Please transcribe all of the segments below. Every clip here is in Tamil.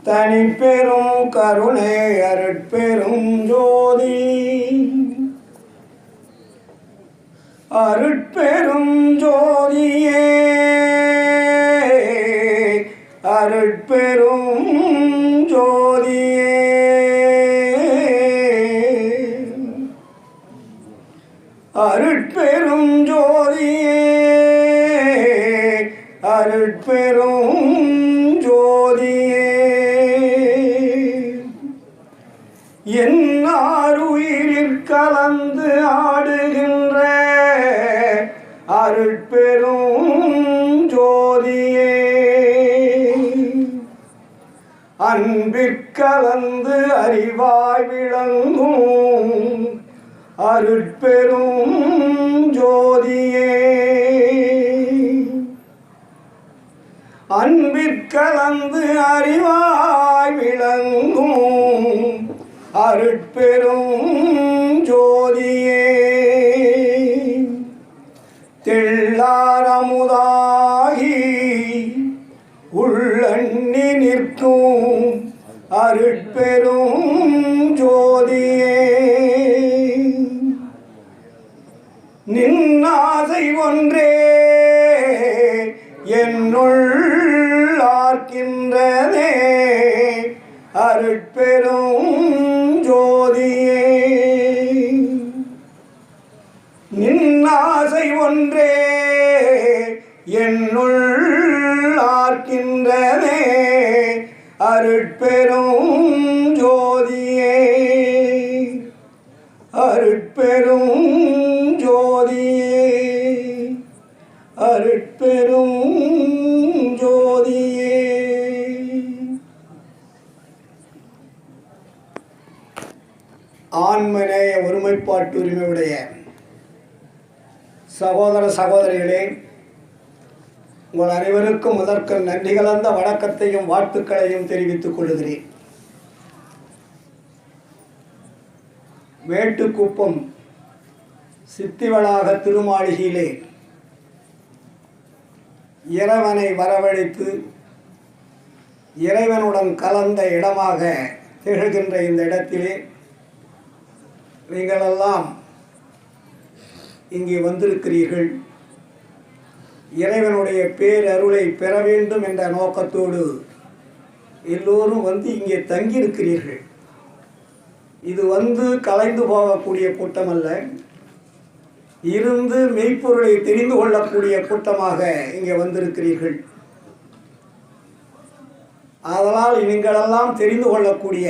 தனி பெரும் கருணை அருட்பெரும் ஜோதி அருட்பெரும் ஜோதியே அருட்பெரும் ஜோதியே அருட்பெரும் ஜோதியே அருட்பெரும் ஜோதியே என்னாருயிரில் கலந்து ஆடுகின்ற அருட்பெரும் ஜோதியே அன்பிற்கலந்து அறிவாய் விளங்கும் அருட்பெரும் ஜோதியே அன்பிற்கலந்து அறிவாய் விளங்கும் அருட்பெரும் ஜோதியே தெள்ளாரமுதாகி உள்ளண்ணி நிற்கும் அருட்பெரும் ஜோதியே நின்னாசை ஒன்றே என்னுள் ஆர்க்கின்றதே அருட்பெரும் ஜோதியே நின்னாசை ஒன்றே என்னுள் ஆர்க்கின்றதே அருட்பெரும் ஜோதியே அருட்பெரும் ஜோதியே அருட்பெரும் ஜோதியே. ஆன்மநேய ஒருமைப்பாட்டு உரிமையுடைய சகோதர சகோதரிகளே, உங்கள் அனைவருக்கும் முதற்க நன்றி கலந்த வணக்கத்தையும் வாழ்த்துக்களையும் தெரிவித்துக் கொள்கிறேன். மேட்டுக்குப்பம் சித்திவளாக திருமாளிகையிலே இறைவனை வரவழைத்து இறைவனுடன் கலந்த இடமாக திகழ்கின்ற இந்த இடத்திலே நீங்களெல்லாம் இங்கே வந்திருக்கிறீர்கள். இறைவனுடைய பேரருளை பெற வேண்டும் என்ற நோக்கத்தோடு எல்லோரும் வந்து இங்கே தங்கியிருக்கிறீர்கள். இது கலைந்து போகக்கூடிய கூட்டம் அல்ல, இருந்து மெய்ப்பொருளை தெரிந்து கொள்ளக்கூடிய கூட்டமாக இங்கே வந்திருக்கிறீர்கள். அதனால் நீங்களெல்லாம் தெரிந்து கொள்ளக்கூடிய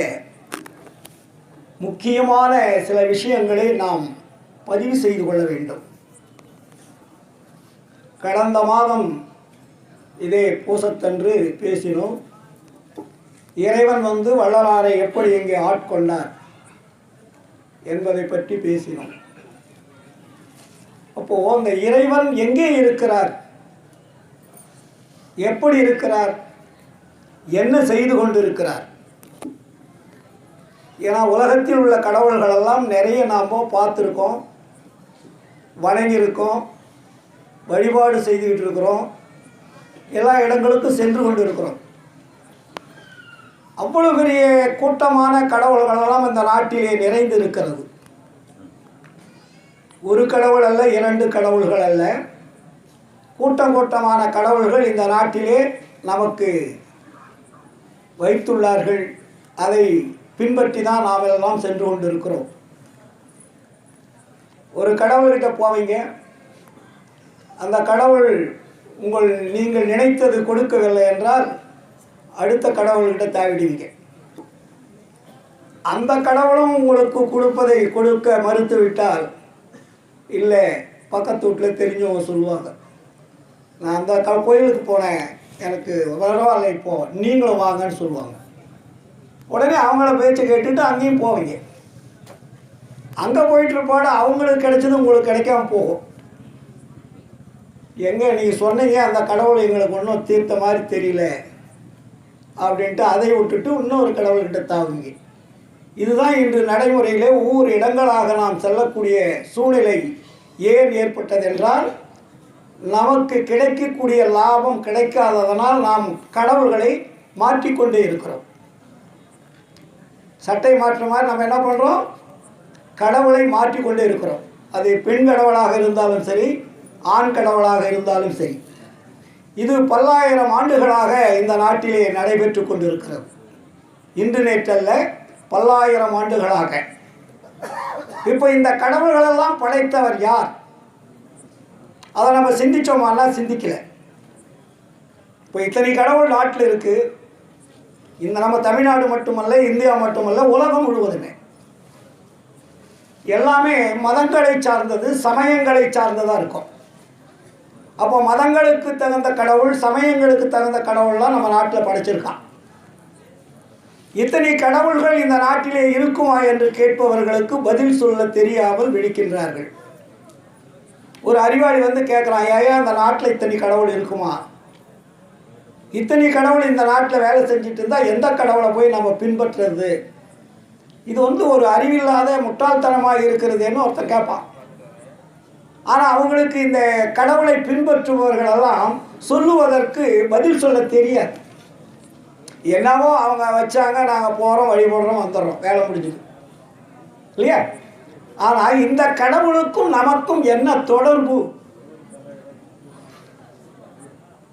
முக்கியமான சில விஷயங்களை நாம் பதிவு செய்து கொள்ள வேண்டும். கடந்த மாதம் இதே பூசத்தன்று பேசினோம். இறைவன் வள்ளலாரை எப்படி இங்கே ஆட்கொண்டார் என்பதை பற்றி பேசினோம். அப்போது அந்த இறைவன் எங்கே இருக்கிறார், எப்படி இருக்கிறார், என்ன செய்து கொண்டிருக்கிறார்? ஏன்னா உலகத்தில் உள்ள கடவுள்களெல்லாம் நிறைய நாம் பார்த்துருக்கோம், வணங்கியிருக்கோம், வழிபாடு செய்துக்கிட்டு இருக்கிறோம், எல்லா இடங்களுக்கும் சென்று கொண்டு இருக்கிறோம். அவ்வளவு பெரிய கூட்டமான கடவுள்களெல்லாம் இந்த நாட்டிலே நிறைந்து இருக்கிறது. ஒரு கடவுள் அல்ல, இரண்டு கடவுள்கள் அல்ல, கூட்டம் கூட்டமான கடவுள்கள் இந்த நாட்டிலே நமக்கு வைத்துள்ளார்கள். அதை பின்பற்றி தான் நாம் எல்லாம் சென்று கொண்டு இருக்கிறோம். ஒரு கடவுள்கிட்ட போவீங்க, அந்த கடவுள் நீங்கள் நினைத்தது கொடுக்கவில்லை என்றால் அடுத்த கடவுள்கிட்ட தாவிடுவீங்க. அந்த கடவுளும் உங்களுக்கு கொடுக்க மறுத்து விட்டால், இல்லை பக்கத்து வீட்டில் தெரிஞ்சவங்க சொல்லுவாங்க, நான் அந்த கோயிலுக்கு போனேன், எனக்கு பரவாயில்ல, இப்போ நீங்களும் வாங்கன்னு சொல்லுவாங்க. உடனே அவங்கள பேச்சை கேட்டுட்டு அங்கேயும் போவீங்க. அங்கே போயிட்டுருப்பாட அவங்களுக்கு கிடைச்சது உங்களுக்கு கிடைக்காம போகும். எங்கே நீங்கள் சொன்னீங்க அந்த கடவுள் எங்களுக்கு ஒன்றும் தீர்த்த மாதிரி தெரியல அப்படின்ட்டு அதை விட்டுட்டு இன்னொரு கடவுள்கிட்ட தாவுங்க. இதுதான் இன்று நடைமுறையிலே ஒவ்வொரு இடங்களாக நாம் செல்லக்கூடிய சூழ்நிலை ஏன் ஏற்பட்டது என்றால், நமக்கு கிடைக்கக்கூடிய லாபம் கிடைக்காததனால் நாம் கடவுள்களை மாற்றிக்கொண்டே இருக்கிறோம். சட்டை மாற்ற மாதிரி நம்ம என்ன பண்ணுறோம், கடவுளை மாற்றிக்கொண்டே இருக்கிறோம். அது பெண் கடவுளாக இருந்தாலும் சரி, ஆண் கடவுளாக இருந்தாலும் சரி. இது பல்லாயிரம் ஆண்டுகளாக இந்த நாட்டிலே நடைபெற்று கொண்டிருக்கிறது. இன்று நேற்றல்ல, பல்லாயிரம் ஆண்டுகளாக. இப்போ இந்த கடவுள்களெல்லாம் படைத்தவர் யார்? அதை நம்ம சிந்திச்சோமானா சிந்திக்கலை. இப்போ இத்தனை கடவுள் நாட்டில் இருக்குது. இந்த நம்ம தமிழ்நாடு மட்டுமல்ல, இந்தியா மட்டுமல்ல, உலகம் முழுவதுமே எல்லாமே மதங்களை சார்ந்தது, சமயங்களை சார்ந்ததாக இருக்கும். அப்போ மதங்களுக்கு தகுந்த கடவுள், சமயங்களுக்கு தகுந்த கடவுள்லாம் நம்ம நாட்டில் படைச்சிருக்கான். இத்தனை கடவுள்கள் இந்த நாட்டிலே இருக்குமா என்று கேட்பவர்களுக்கு பதில் சொல்ல தெரியாமல் விழிக்கின்றார்கள். ஒரு அறிவாளி வந்து கேட்குறான், ஏன் இந்த நாட்டில் இத்தனை கடவுள் இருக்குமா? இத்தனை கடவுள் இந்த நாட்டில் வேலை செஞ்சுட்டு இருந்தால் எந்த கடவுளை போய் நம்ம பின்பற்றுறது? இது வந்து ஒரு அறிவில்லாத முட்டாள்தனமாக இருக்கிறதுன்னு ஒருத்தர் கேட்பான். ஆனால் அவங்களுக்கு இந்த கடவுளை பின்பற்றுபவர்களெல்லாம் சொல்லுவதற்கு பதில் சொல்ல தெரியாது. என்னவோ அவங்க வச்சாங்க, நாங்கள் போகிறோம், வழிபடுறோம், வந்துடுறோம், வேலை முடிஞ்சுது இல்லையா? ஆனால் இந்த கடவுளுக்கும் நமக்கும் என்ன தொடர்பு?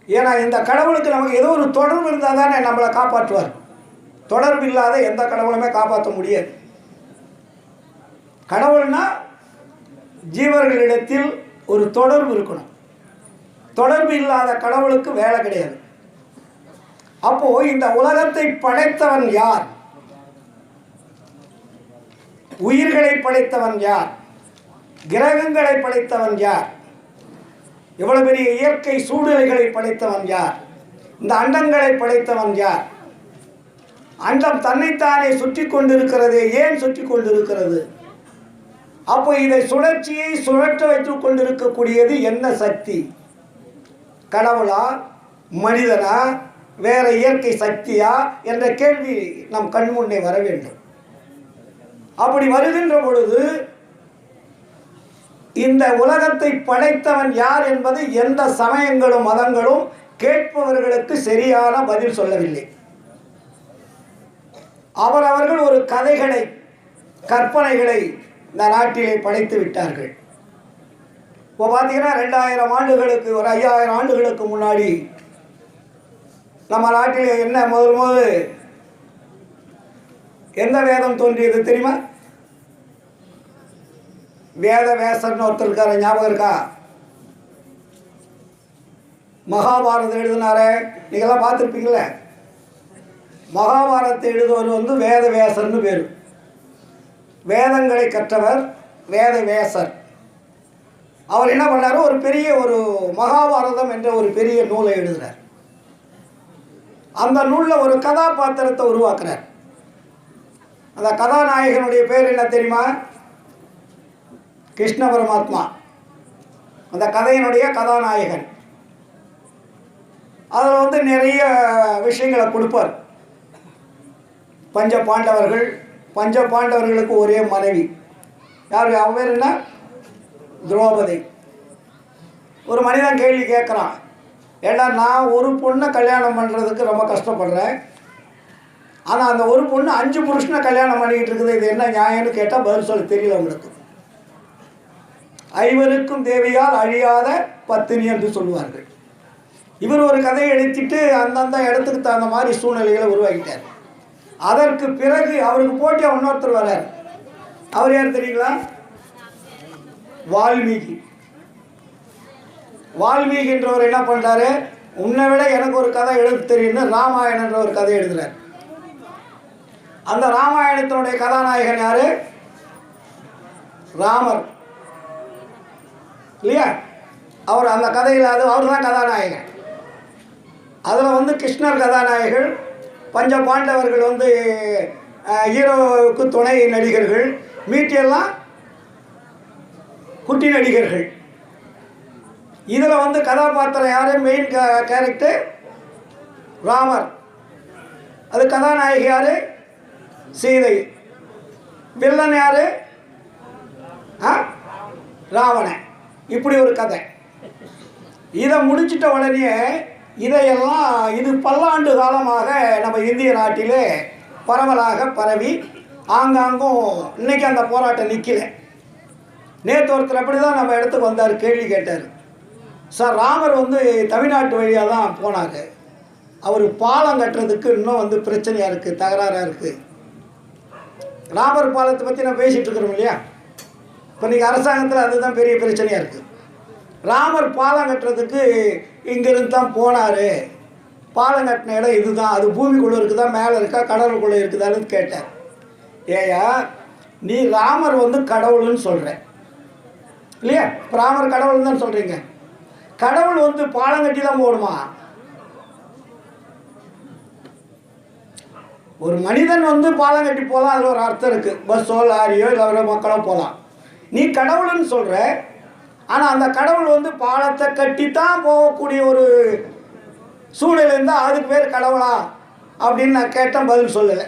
ஏன்னா இந்த கடவுளுக்கு நமக்கு ஏதோ ஒரு தொடர்பு இருந்தால் தானே நம்மளை காப்பாற்றுவார். தொடர்பு இல்லாத எந்த கடவுளுமே காப்பாற்ற முடியாது. கடவுள்னா ஜீவர்களிடத்தில் ஒரு தொடர்பு இருக்கணும். தொடர்பு இல்லாத கடவுளுக்கு வேலை கிடையாது. அப்போ இந்த உலகத்தை படைத்தவன் யார்? உயிர்களை படைத்தவன் யார்? கிரகங்களை படைத்தவன் யார்? இவ்வளவு பெரிய இயற்கை சூழ்நிலைகளை படைத்தவன் யார்? இந்த அண்டங்களை படைத்தவன் யார்? அண்டம் தன்னைத்தானே சுற்றி கொண்டிருக்கிறது. ஏன் சுற்றி கொண்டிருக்கிறது? அப்போ இதை சுழற்சியை சுழற்ற வைத்துக் கொண்டிருக்கக்கூடியது என்ன சக்தி? கடவுளா, மனிதனா, வேற இயற்கை சக்தியா என்ற கேள்வி நம் கண் முன்னே வர வேண்டும். அப்படி வருகின்ற பொழுது இந்த உலகத்தை படைத்தவன் யார் என்பது எந்த சமயங்களும் மதங்களும் கேட்பவர்களுக்கு சரியான பதில் சொல்லவில்லை. அவரவர்கள் ஒரு கதைகளை, கற்பனைகளை இந்த நாட்டிலே படைத்து விட்டார்கள். இப்போ பார்த்தீங்கன்னா 2000 ஆண்டுகளுக்கு, ஒரு 5000 ஆண்டுகளுக்கு முன்னாடி நம்ம நாட்டிலே என்ன முதல் எந்த வேதம் தோன்றியது தெரியுமா? வேத வேசர்னு ஒருத்தர் இருக்காரு, ஞாபகம் இருக்கா? மகாபாரதம் எழுதினாரே, நீங்களாம் பார்த்துருப்பீங்களே. மகாபாரதத்தை எழுதுவர் வந்து வேத வேசர்னு பேர். வேதங்களை கற்றவர் வேத வேசர். அவர் என்ன பண்ணார்? ஒரு பெரிய ஒரு மகாபாரதம் என்ற ஒரு பெரிய நூலை எழுதினார். அந்த நூலில் ஒரு கதாபாத்திரத்தை உருவாக்குறார். அந்த கதாநாயகனுடைய பேர் என்ன தெரியுமா? கிருஷ்ண பரமாத்மா. அந்த கதையினுடைய கதாநாயகன். அதில் வந்து நிறைய விஷயங்களை கொடுப்பார். பஞ்ச பாண்டவர்களுக்கு ஒரே மனைவி. யார்? அவன் பேர் என்ன? திரௌபதி. ஒரு மனிதன் கேள்வி கேட்குறான், ஏன்னா நான் ஒரு பொண்ணை கல்யாணம் பண்ணுறதுக்கு ரொம்ப கஷ்டப்படுறேன், ஆனால் அந்த ஒரு பொண்ணு 5 புருஷனை கல்யாணம் பண்ணிக்கிட்டு இருக்குது, இது என்ன நியாயம்னு கேட்டால் பதில் சொல்ல தெரியல அவங்களுக்கு. 5 தேவியால் அழியாத பத்தினி என்று சொல்லுவார்கள். இவர் ஒரு கதையை எடுத்துட்டு அந்தந்த இடத்துக்கு தகுந்த மாதிரி சூழ்நிலைகளை உருவாக்கிட்டார். அதற்கு பிறகு அவருக்கு போட்டியாக இன்னொருத்தர் வரார். அவர் யார் தெரியுங்களா? வால்மீகி. வால்மீகி என்றவர் என்ன பண்ணுறாரு? உன்னை விட எனக்கு ஒரு கதை எழுத தெரியும்னு ராமாயணம் என்ற ஒரு கதை எழுதுறார். அந்த ராமாயணத்தினுடைய கதாநாயகன் யாரு? ராமர் இல்லையா? அவர் அந்த கதையில் அவர் தான் கதாநாயகன். அதில் வந்து கிருஷ்ணர் கதாநாயகர்கள், பஞ்ச பாண்டவர்கள் வந்து ஹீரோவுக்கு துணை நடிகர்கள், மீட்டியெல்லாம் குட்டி நடிகர்கள். இதில் வந்து கதாபாத்திரம் யார்? Main character Ramar. அது கதாநாயகி யார்? சீதை. வில்லன் யார்? ராவணன். இப்படி ஒரு கதை. இதை முடிச்சிட்ட உடனே இதையெல்லாம் இது பல்லாண்டு காலமாக நம்ம இந்திய நாட்டிலே பரவலாக பரவி ஆங்காங்கும் இன்றைக்கி அந்த போராட்டம் நிற்கல. நேற்று ஒருத்தர் அப்படி தான் நம்ம இடத்துக்கு வந்தார், கேள்வி கேட்டார். சார், ராமர் வந்து தமிழ்நாட்டு வழியாக தான் போனாங்க, அவர் பாலம் கட்டுறதுக்கு இன்னும் வந்து பிரச்சனையாக இருக்குது, தகராறாக இருக்குது. ராமர் பாலத்தை பற்றி நான் பேசிகிட்டு இருக்கிறோம் இல்லையா? இப்போ இன்றைக்கி அரசாங்கத்தில் அதுதான் பெரிய பிரச்சனையாக இருக்குது. ராமர் பாலம் கட்டுறதுக்கு இங்கேருந்து தான் போனார், பாலம் கட்டின இடம் இதுதான், அது பூமிக்குள்ளே இருக்குதா மேலே இருக்கா கடலுக்குள்ளே இருக்குதான்னு கேட்டேன். ஏயா, நீ ராமர் வந்து கடவுள்னு சொல்கிறேன் இல்லையா? இப்போ ராமர் கடவுள்னு தான் சொல்கிறீங்க. கடவுள் வந்து பாலம் கட்டி தான் போடுமா? ஒரு மனிதன் வந்து பாலம் கட்டி போகலாம், அதில் ஒரு அர்த்தம் இருக்குது. பஸ்ஸோ லாரியோ இல்லை ஒரு மக்களோ போகலாம். நீ கடவுள்னு சொல்கிற, ஆனால் அந்த கடவுள் வந்து பாலத்தை கட்டித்தான் போகக்கூடிய ஒரு சூழ்நிலை இருந்தால் அதுக்கு பேர் கடவுளா அப்படின்னு நான் கேட்டேன், பதில் சொல்லலை.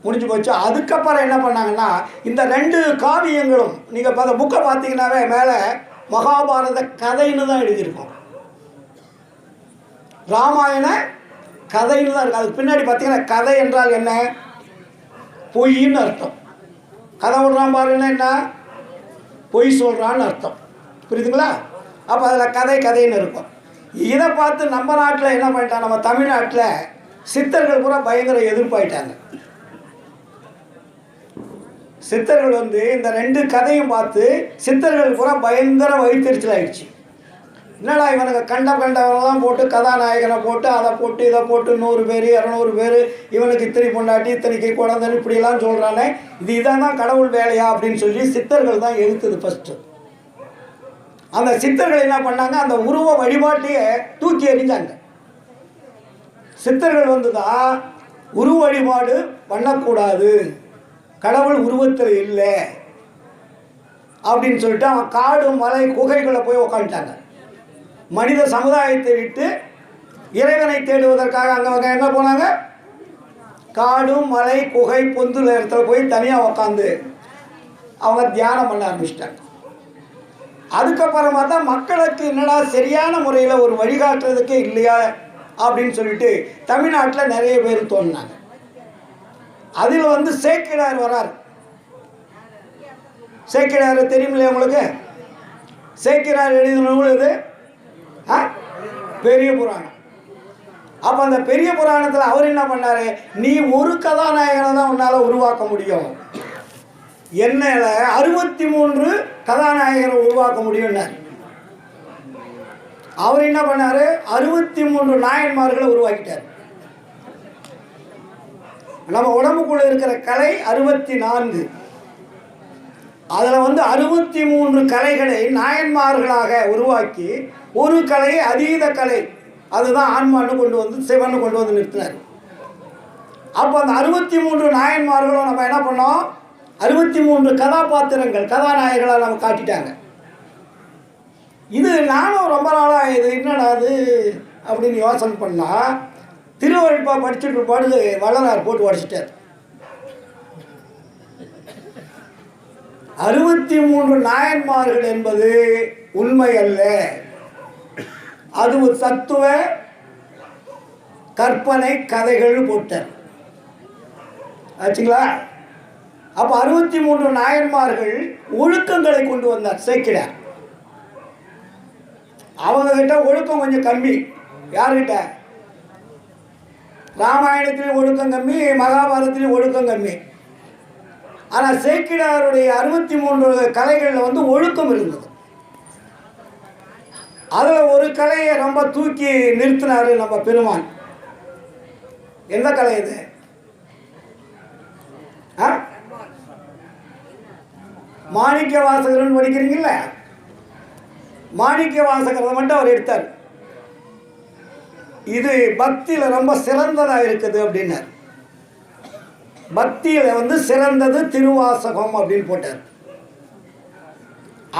முடிஞ்சு போச்சு. அதுக்கப்புறம் என்ன பண்ணாங்கன்னா, இந்த 2 காவியங்களும் நீங்கள் அந்த புக்கை பார்த்தீங்கன்னாவே மேலே மகாபாரத கதைன்னு தான் எழுதியிருக்கோம், ராமாயண கதைன்னு தான் இருக்குது. அதுக்கு பின்னாடி பார்த்தீங்கன்னா கதை என்றால் என்ன? பொய்ன்னு அர்த்தம். கதை விடுறான் பாருன்னா என்ன? பொய் சொல்கிறான்னு அர்த்தம். புரியுதுங்களா? அப்போ அதில் கதைன்னு இருக்கும். இதை பார்த்து நம்ம நாட்டில் என்ன பண்ணிட்டாங்க, நம்ம தமிழ்நாட்டில் சித்தர்கள் பூரா பயங்கர எதிர்ப்பாயிட்டாங்க. சித்தர்கள் வந்து இந்த 2 கதையும் பார்த்து சித்தர்கள் பூரா பயங்கர வயிற்றுச்சல் ஆயிடுச்சு. என்னடா இவனுக்கு கண்டவனெல்லாம் போட்டு கதாநாயகனை போட்டு அதை போட்டு இதை போட்டு 100 பேர் 200 பேர் இவனுக்கு இத்தனை பொண்டாட்டி இத்தனைக்கு குழந்தைன்னு இப்படியெல்லாம் சொல்கிறானே, இதான் தான் கடவுள் வேலையா அப்படின்னு சொல்லி சித்தர்கள் தான் எதிர்த்தது ஃபஸ்ட்டு. அந்த சித்தர்கள் என்ன பண்ணாங்க, அந்த உருவ வழிபாட்டையே தூக்கி எறிஞ்சாங்க. சித்தர்கள் வந்து தான் உருவ வழிபாடு பண்ணக்கூடாது, கடவுள் உருவத்தில் இல்லை அப்படின்னு சொல்லிட்டு அவன் காடு மலை குகைகளை போய் உக்காந்துட்டாங்க. மனித சமுதாயத்தை விட்டு இறைவனை தேடுவதற்காக அங்கே என்ன போனாங்க, காடு மலை குகை பொந்துல இடத்துல போய் தனியாக உக்காந்து அவங்க தியானம் பண்ண ஆரம்பிச்சிட்டாங்க. அதுக்கப்புறமா தான் மக்களுக்கு என்னடா சரியான முறையில் ஒரு வழிகாட்டுறதுக்கே இல்லையா அப்படின்னு சொல்லிட்டு தமிழ்நாட்டில் நிறைய பேர் தோணினாங்க. அதில் வந்து சேக்கிழார் வரார். சேக்கிழார் தெரியுமில்லையா உங்களுக்கு? சேக்கிழார் எழுதின நூல் இது பெரிய புராணம். அப்போ அந்த பெரிய புராணத்தில் அவர் என்ன பண்ணார், நீ ஒரு கதாநாயகனை தான் உன்னால் உருவாக்க முடியும், என்னால் 63 கதாநாயகனை உருவாக்க முடியும்னார். அவர் என்ன பண்ணார், 63 நாயன்மார்களை உருவாக்கிட்டார். நம்ம உடம்புக்குள்ள இருக்கிற கலை 64, அதில் வந்து 63 கலைகளை நாயன்மார்களாக உருவாக்கி ஒரு கலை அதீத கலை, அதுதான் ஆன்மான்னு கொண்டு வந்து சிவன்னு கொண்டு வந்து நிறுத்தினார். அப்போ அந்த 63 நாயன்மார்களும் நம்ம என்ன பண்ணோம், 63 கதாபாத்திரங்கள் கதாநாயகர்களாக நம்ம காட்டிட்டாங்க. இது நானும் ரொம்ப நாளாக இது என்னடா அது அப்படின்னு யோசனை பண்ணால், திருவள்ளுவா படிச்சுட்டு பாடு வள்ளலார் போட்டு உடச்சிட்டார். 63 நாயன்மார்கள் என்பது உண்மை அல்ல, அது ஒரு தத்துவ கற்பனை கதைகள் போட்டார் ஆச்சுங்களா. அப்போ 63 நாயன்மார்கள் ஒழுக்கங்களை கொண்டு வந்தார் சேக்கிழார். அவங்கக்கிட்ட ஒழுக்கம் கொஞ்சம் கம்மி. யார்கிட்ட? ராமாயணத்திலையும் ஒழுக்கம் கம்மி, மகாபாரதத்திலையும் ஒழுக்கம் கம்மி. ஆனால் சேக்கிழாருடைய 63 கலைகளில் வந்து ஒழுக்கம் இருந்தது. அதில் ஒரு கலையை ரொம்ப தூக்கி நிறுத்தினார் நம்ம பெருமான். எந்த கலை இது? மாணிக்க வாசகர்னு படிக்கிறீங்கல்ல, மாணிக்க வாசகரை மட்டும் அவர் எடுத்தார். இது பக்தியில் ரொம்ப சிறந்ததாக இருக்குது அப்படின்னார். பக்தியில் வந்து சிறந்தது திருவாசகம் அப்படின்னு போட்டார்.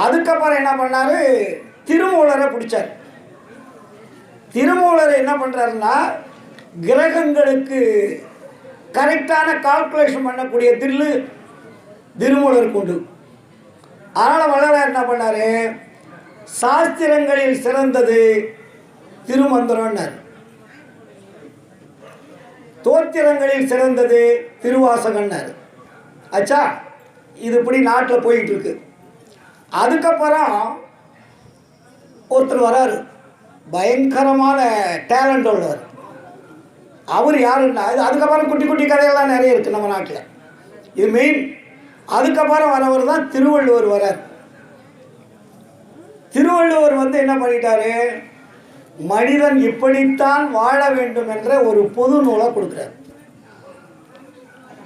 அதுக்கப்புறம் என்ன பண்ணார், திருமூலரை பிடிச்சார். திருமூலரை என்ன பண்ணுறாருன்னா, கிரகங்களுக்கு கரெக்டான கால்குலேஷன் பண்ணக்கூடிய திருமூலருக்கு உண்டு. அதனால் வள்ளலார் என்ன பண்ணார், சாஸ்திரங்களில் சிறந்தது திருமந்திரம்னார். தோத்திரங்களில் சிறந்தது திருவாசகன்னாரு. ஆச்சா, இது இப்படி நாட்டில் போயிட்டு இருக்கு. அதுக்கப்புறம் ஒருத்தர் வராரு, பயங்கரமான டேலண்ட் உள்ளவர். அவர் யாருன்னா, அதுக்கப்புறம் குட்டி குட்டி கதையெல்லாம் நிறைய இருக்குது நம்ம நாட்டில், இது மெயின். அதுக்கப்புறம் வரவர் தான் திருவள்ளுவர் வரார். திருவள்ளுவர் என்ன பண்ணிட்டாரு, மனிதன் இப்படித்தான் வாழ வேண்டும் என்ற ஒரு பொது நூலை கொடுக்குறார்.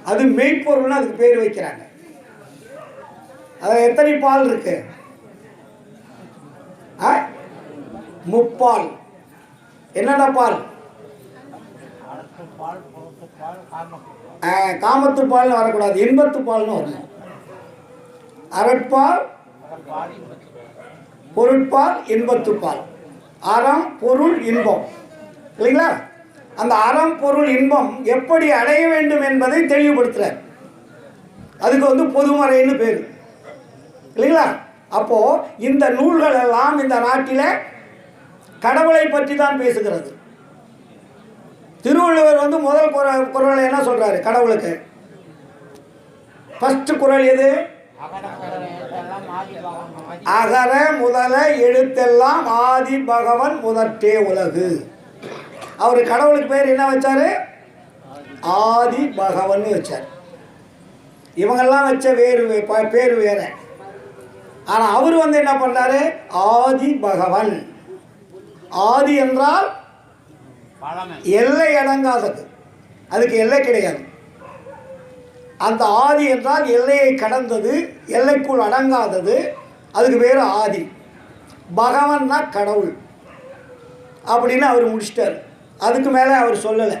அது மெய்ப்பொருள்னு அதுக்கு பேர் வைக்கிறாங்க. அதில் எத்தனை பால் இருக்கு? முப்பால். என்னென்ன பால்? காமத்து பால்னு வரக்கூடாது, இன்பத்து பால்னு வரணும். அறப்பால், பொருட்பால், இன்பத்துப்பால். அறம், பொருள், இன்பம், இல்லைங்களா? அந்த அறம், பொருள், இன்பம் எப்படி அடைய வேண்டும் என்பதை தெளிவுபடுத்துறார். அதுக்கு பொதுமறைன்னு பேர், இல்லைங்களா? அப்போ இந்த நூல்கள் எல்லாம் இந்த நாட்டில் கடவுளை பற்றி தான் பேசுகிறது. திருவள்ளுவர் முதல் குறளை என்ன சொல்றாரு கடவுளுக்கு? ஃபர்ஸ்ட் குறள் எது? அகர முதல எழுத்தெல்லாம் ஆதி பகவன் முதற்றே உலகு. அவர் கடவுளுக்கு பேர் என்ன வச்சாரு? ஆதி பகவன் வச்சார். இவங்கெல்லாம் வச்ச பேர் வேற. ஆனா அவர் என்ன பண்ணாரு? ஆதி பகவன். ஆதி என்றால் எல்லை அடங்காதது, அதுக்கு எல்லை கிடையாது. அந்த ஆதி என்றால் எல்லையை கடந்தது, எல்லைக்குள் அடங்காதது, அதுக்கு பேர் ஆதி. பகவன்னா கடவுள் அப்படின்னு அவர் முடிச்சிட்டார். அதுக்கு மேலே அவர் சொல்லலை.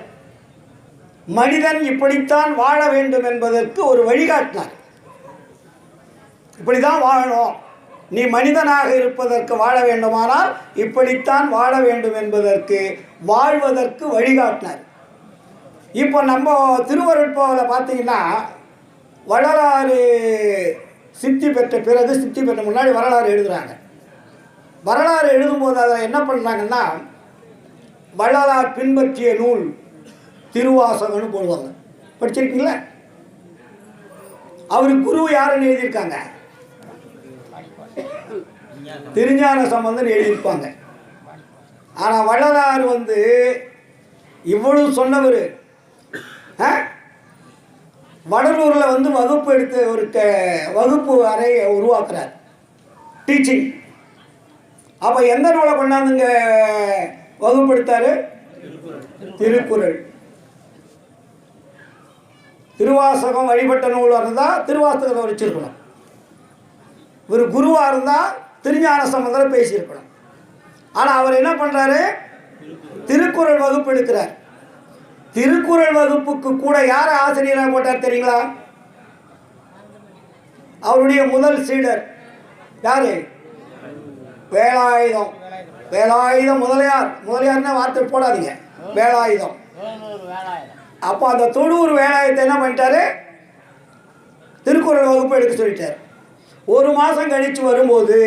மனிதன் இப்படித்தான் வாழ வேண்டும் என்பதற்கு ஒரு வழிகாட்டினார். இப்படி தான் வாழணும், நீ மனிதனாக இருப்பதற்கு வாழ வேண்டுமானால் இப்படித்தான் வாழ வேண்டும் என்பதற்கு வாழ்வதற்கு வழிகாட்டினார். இப்போ நம்ம திருவருட்பாவில் பார்த்தீங்கன்னா வரலாறு சித்தி பெற்ற பிறகு, சித்தி பெற்ற முன்னாடி வரலாறு எழுதுகிறாங்க. வரலாறு எழுதும்போது அதில் என்ன பண்ணுறாங்கன்னா, வரலாறு பின்பற்றிய நூல் திருவாசகம்னு போடுவாங்க. படிச்சிருக்கீங்களா? அவருக்கு குரு யாருன்னு எழுதியிருக்காங்க? திருஞான சம்பந்தன் எழுதியிருப்பாங்க. ஆனால் வள்ளலார் இவ்வளவு சொன்னவர் வடலூரில் வகுப்பு எடுத்து ஒரு வகுப்பு அறையை உருவாக்குறார், டீச்சிங். அப்போ எந்த நூலை கொண்டாந்துங்க வகுப்பு எடுத்தார்? திருக்குறள். திருவாசகம் வழிபட்ட நூலாக இருந்தால் திருவாசகத்தை வச்சிருக்கணும். ஒரு குருவாக இருந்தால் திருஞான சம்பந்தரை பேசியிருக்கணும். ஆனால் அவர் என்ன பண்ணுறாரு? திருக்குறள் வகுப்பு எடுக்கிறார். திருக்குறள் வகுப்புக்கு கூட யாரை ஆசிரியராக போட்டார் தெரியுங்களா? அவருடைய முதல் சீடர் யாரு? வேலாயுதம். வேலாயுதம் முதலியார். முதலியார்னா வார்த்தை போடாதீங்க, வேலாயுதம். அப்போ அந்த தொழூர் வேலாயுதத்தை என்ன பண்ணிட்டாரு? திருக்குறள் வகுப்பு எடுக்க சொல்லிட்டார். ஒரு மாதம் கழித்து வரும்போது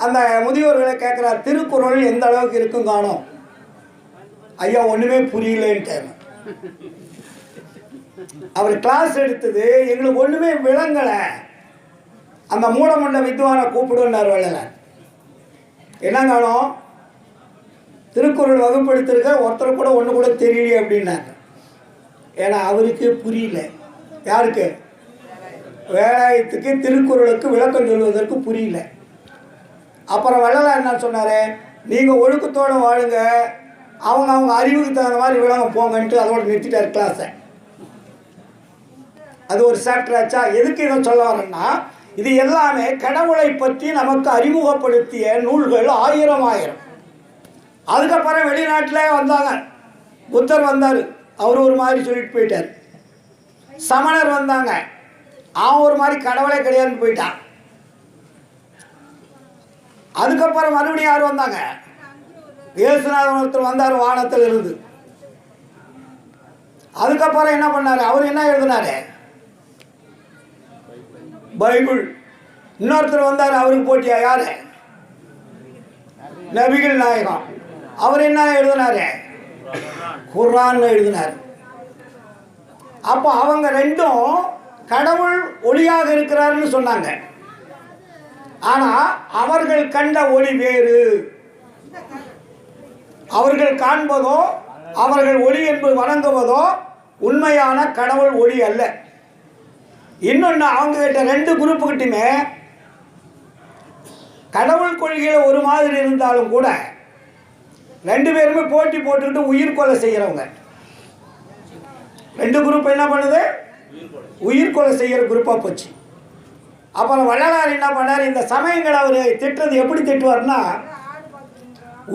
அந்த முதியோர்களை கேட்குறார், திருக்குறள் எந்த அளவுக்கு இருக்கும் காணும்? ஐயா ஒன்றுமே புரியலன்ட்டார். அவர் கிளாஸ் எடுத்தது எங்களுக்கு ஒன்றுமே விளங்கலை, அந்த மூலமண்ட வித்வானை கூப்பிடுன்னார் வள்ளலார். என்ன காணும்? திருக்குறள் வகுப்பு எடுத்திருக்க ஒருத்தர் கூட ஒன்று கூட தெரியல அப்படின்னாங்க. ஏன்னா அவருக்கு புரியல. யாருக்கு? வேலாயத்துக்கு திருக்குறளுக்கு விளக்கம் சொல்வதற்கு புரியல. அப்புறம் வள்ளலார் என்ன சொன்னார்? நீங்கள் ஒழுக்கத்தோடு வாழுங்க, அவங்க அறிவுக்கு தகுந்த மாதிரி விளங்க போங்கன்ட்டு அதோடு நிறுத்திட்டார் கிளாஸை. அது ஒரு சாப்டர் ஆச்சா? எதுக்கு இதை சொல்ல வரேன்னா, இது எல்லாமே கடவுளை பற்றி நமக்கு அறிமுகப்படுத்திய நூல்கள் ஆயிரம். அதுக்கப்புறம் வெளிநாட்டில் வந்தாங்க. புத்தர் வந்தார், அவர் ஒரு மாதிரி சொல்லிட்டு போயிட்டார். சமணர் வந்தாங்க, அவன் ஒரு மாதிரி கடவுளே கிடையாதுன்னு போயிட்டான். அதுக்கப்புறம் மறுபடியும் யார் வந்தாங்க? இயேசுநாதன் ஒருத்தர் வந்தார் வானத்தில் இருந்து. அதுக்கப்புறம் என்ன பண்ணார்? அவர் என்ன எழுதினாரு? பைபிள். இன்னொருத்தர் வந்தார், அவருக்கு போட்டியா? யாரு? நபிகள் நாயகம். அவர் என்ன எழுதினாரு? குர்ஆன் எழுதினார். அப்போ அவங்க ரெண்டும் கடவுள் ஒளியாக இருக்கிறார்னு சொன்னாங்க. ஆனால் அவர்கள் கண்ட ஒளி வேறு. அவர்கள் காண்பதோ அவர்கள் ஒளி என்பது வணங்குவதோ உண்மையான கடவுள் ஒளி அல்ல. இன்னொன்று, அவங்க கிட்ட ரெண்டு குரூப்புக்கிட்டுமே கடவுள் கொள்கையில் ஒரு மாதிரி இருந்தாலும் கூட ரெண்டு பேருமே போட்டி போட்டுக்கிட்டு உயிர் கொலை செய்கிறவங்க. ரெண்டு குரூப் என்ன பண்ணுது? உயிர் கொலை செய்கிற குரூப்பாக போச்சு. அப்புறம் வள்ளலார் என்ன பண்ணார்? இந்த சமயங்கள் அவர் திட்டுறது எப்படி திட்டுவார்னா,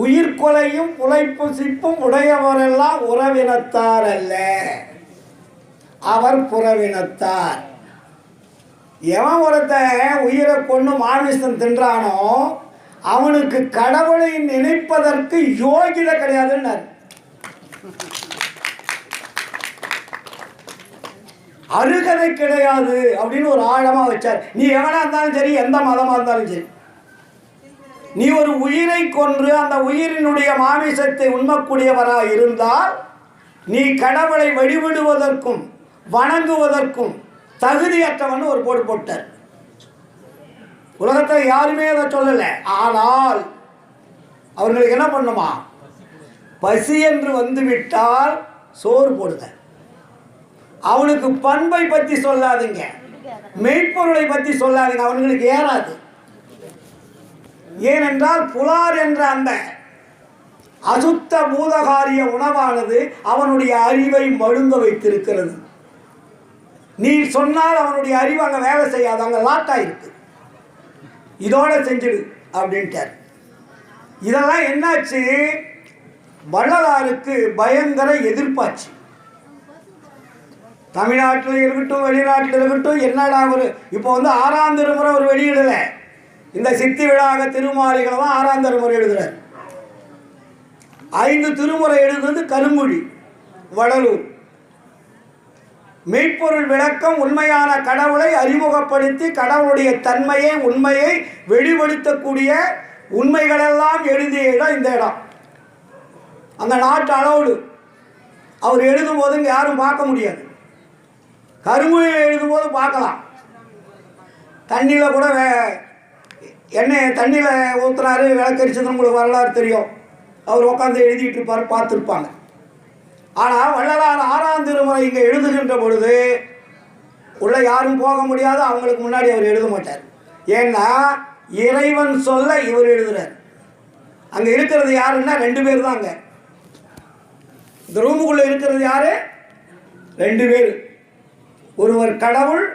உயிர் கொலையும் புலைப்பு சிப்பும் உடையவரெல்லாம் உறவினத்தார் அல்ல, அவர் புறவினத்தார். எவன் ஒருத்தன் உயிரை கொண்டு மாமிசம் தின்றானோ அவனுக்கு கடவுளை நினைப்பதற்கு யோகிதை கிடையாதுன்னார். அருகதை கிடையாது அப்படின்னு ஒரு ஆழமா வச்சார். நீ எவனா இருந்தாலும் சரி, எந்த மதமா இருந்தாலும் சரி, நீ ஒரு உயிரை கொன்று அந்த உயிரினுடைய மாமிசத்தை உண்மக்கூடியவராக இருந்தால் நீ கடவுளை வழிபடுவதற்கும் வணங்குவதற்கும் தகுதியற்றவன் ஒரு போடு போட்டார். உலகத்தில் யாருமே அதை சொல்லலை. ஆனால் அவர்களுக்கு என்ன பண்ணுமா? பசி என்று வந்துவிட்டால் சோறு போடுங்க. அவனுக்கு பண்பை பற்றி சொல்லாதீங்க, மெய்ப்பொருளை பற்றி சொல்லாதீங்க, அவனுங்களுக்கு ஏறாது. ஏனென்றால் புலார் என்ற அந்த அசுத்த பூதகாரிய உணவானது அவனுடைய அறிவை மழுங்க வைத்திருக்கிறது. நீ சொன்னால் அவனுடைய அறிவு அங்கே வேலை செய்யாது, அங்கே லாட்டாக இருக்கு. இதோட செஞ்சிடு அப்படின்ட்டார். இதெல்லாம் என்னாச்சு? வள்ளலாருக்கு பயங்கர எதிர்ப்பாச்சு. தமிழ்நாட்டில் இருக்கட்டும் வெளிநாட்டில் இருக்கட்டும், என்னடா ஒரு இப்போ வந்து 6ஆம் திருமுறை ஒரு வெளியிடலை. இந்த சித்தி விழாக திருமாளிகளை தான் 6ஆம் திருமுறை எழுதுகிறார். 5 திருமுறை எழுதுறது கருமொழி வடலூர். மெய்ப்பொருள் விளக்கம், உண்மையான கடவுளை அறிமுகப்படுத்தி கடவுளுடைய தன்மையை உண்மையை வெளிப்படுத்தக்கூடிய உண்மைகளெல்லாம் எழுதிய இடம் இந்த இடம். அந்த நாட்டு அளவோடு அவர் எழுதும்போது இங்கே யாரும் பார்க்க முடியாது. கருமொழியில் எழுதும்போது பார்க்கலாம். தண்ணியில் கூட எண்ணெய் தண்ணியில் ஊற்றுறாரு, விளக்கரிச்சதுன்னு உங்களுக்கு வரலாறு தெரியும். அவர் உட்காந்து எழுதிட்டு இருப்பார், பார்த்துருப்பாங்க. ஆனால் வள்ளலார் 6ஆம் திருமுறை இங்கே எழுதுகின்ற பொழுது உள்ளே யாரும் போக முடியாது. அவங்களுக்கு முன்னாடி அவர் எழுத மாட்டார். ஏன்னா இறைவன் சொல்ல இவர் எழுதுறார். அங்கே இருக்கிறது யாருன்னா 2 பேர் தான். அங்கே இந்த ரூமுக்குள்ளே இருக்கிறது யாரு? 2 பேர். ஒருவர் கடவுள்,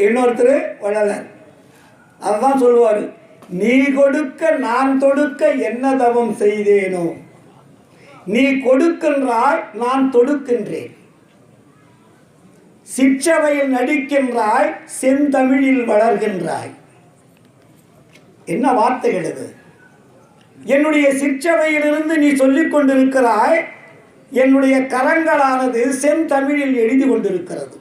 இன்னொருத்தர் வள்ளலார். அதுதான் சொல்லுவார், நீ கொடுக்க நான் தொடுக்க என்ன தவம் செய்தேனோ, நீ கொடுக்கின்றாய் நான் தொடுக்கின்றேன், சிற்றவையில் நடிக்கின்றாய் செந்தமிழில் வளர்கின்றாய். என்ன வார்த்தைகள் இது! என்னுடைய சிற்றவையிலிருந்து நீ சொல்லிக் கொண்டிருக்கிறாய், என்னுடைய கரங்களானது செந்தமிழில் எழுதி கொண்டிருக்கிறது.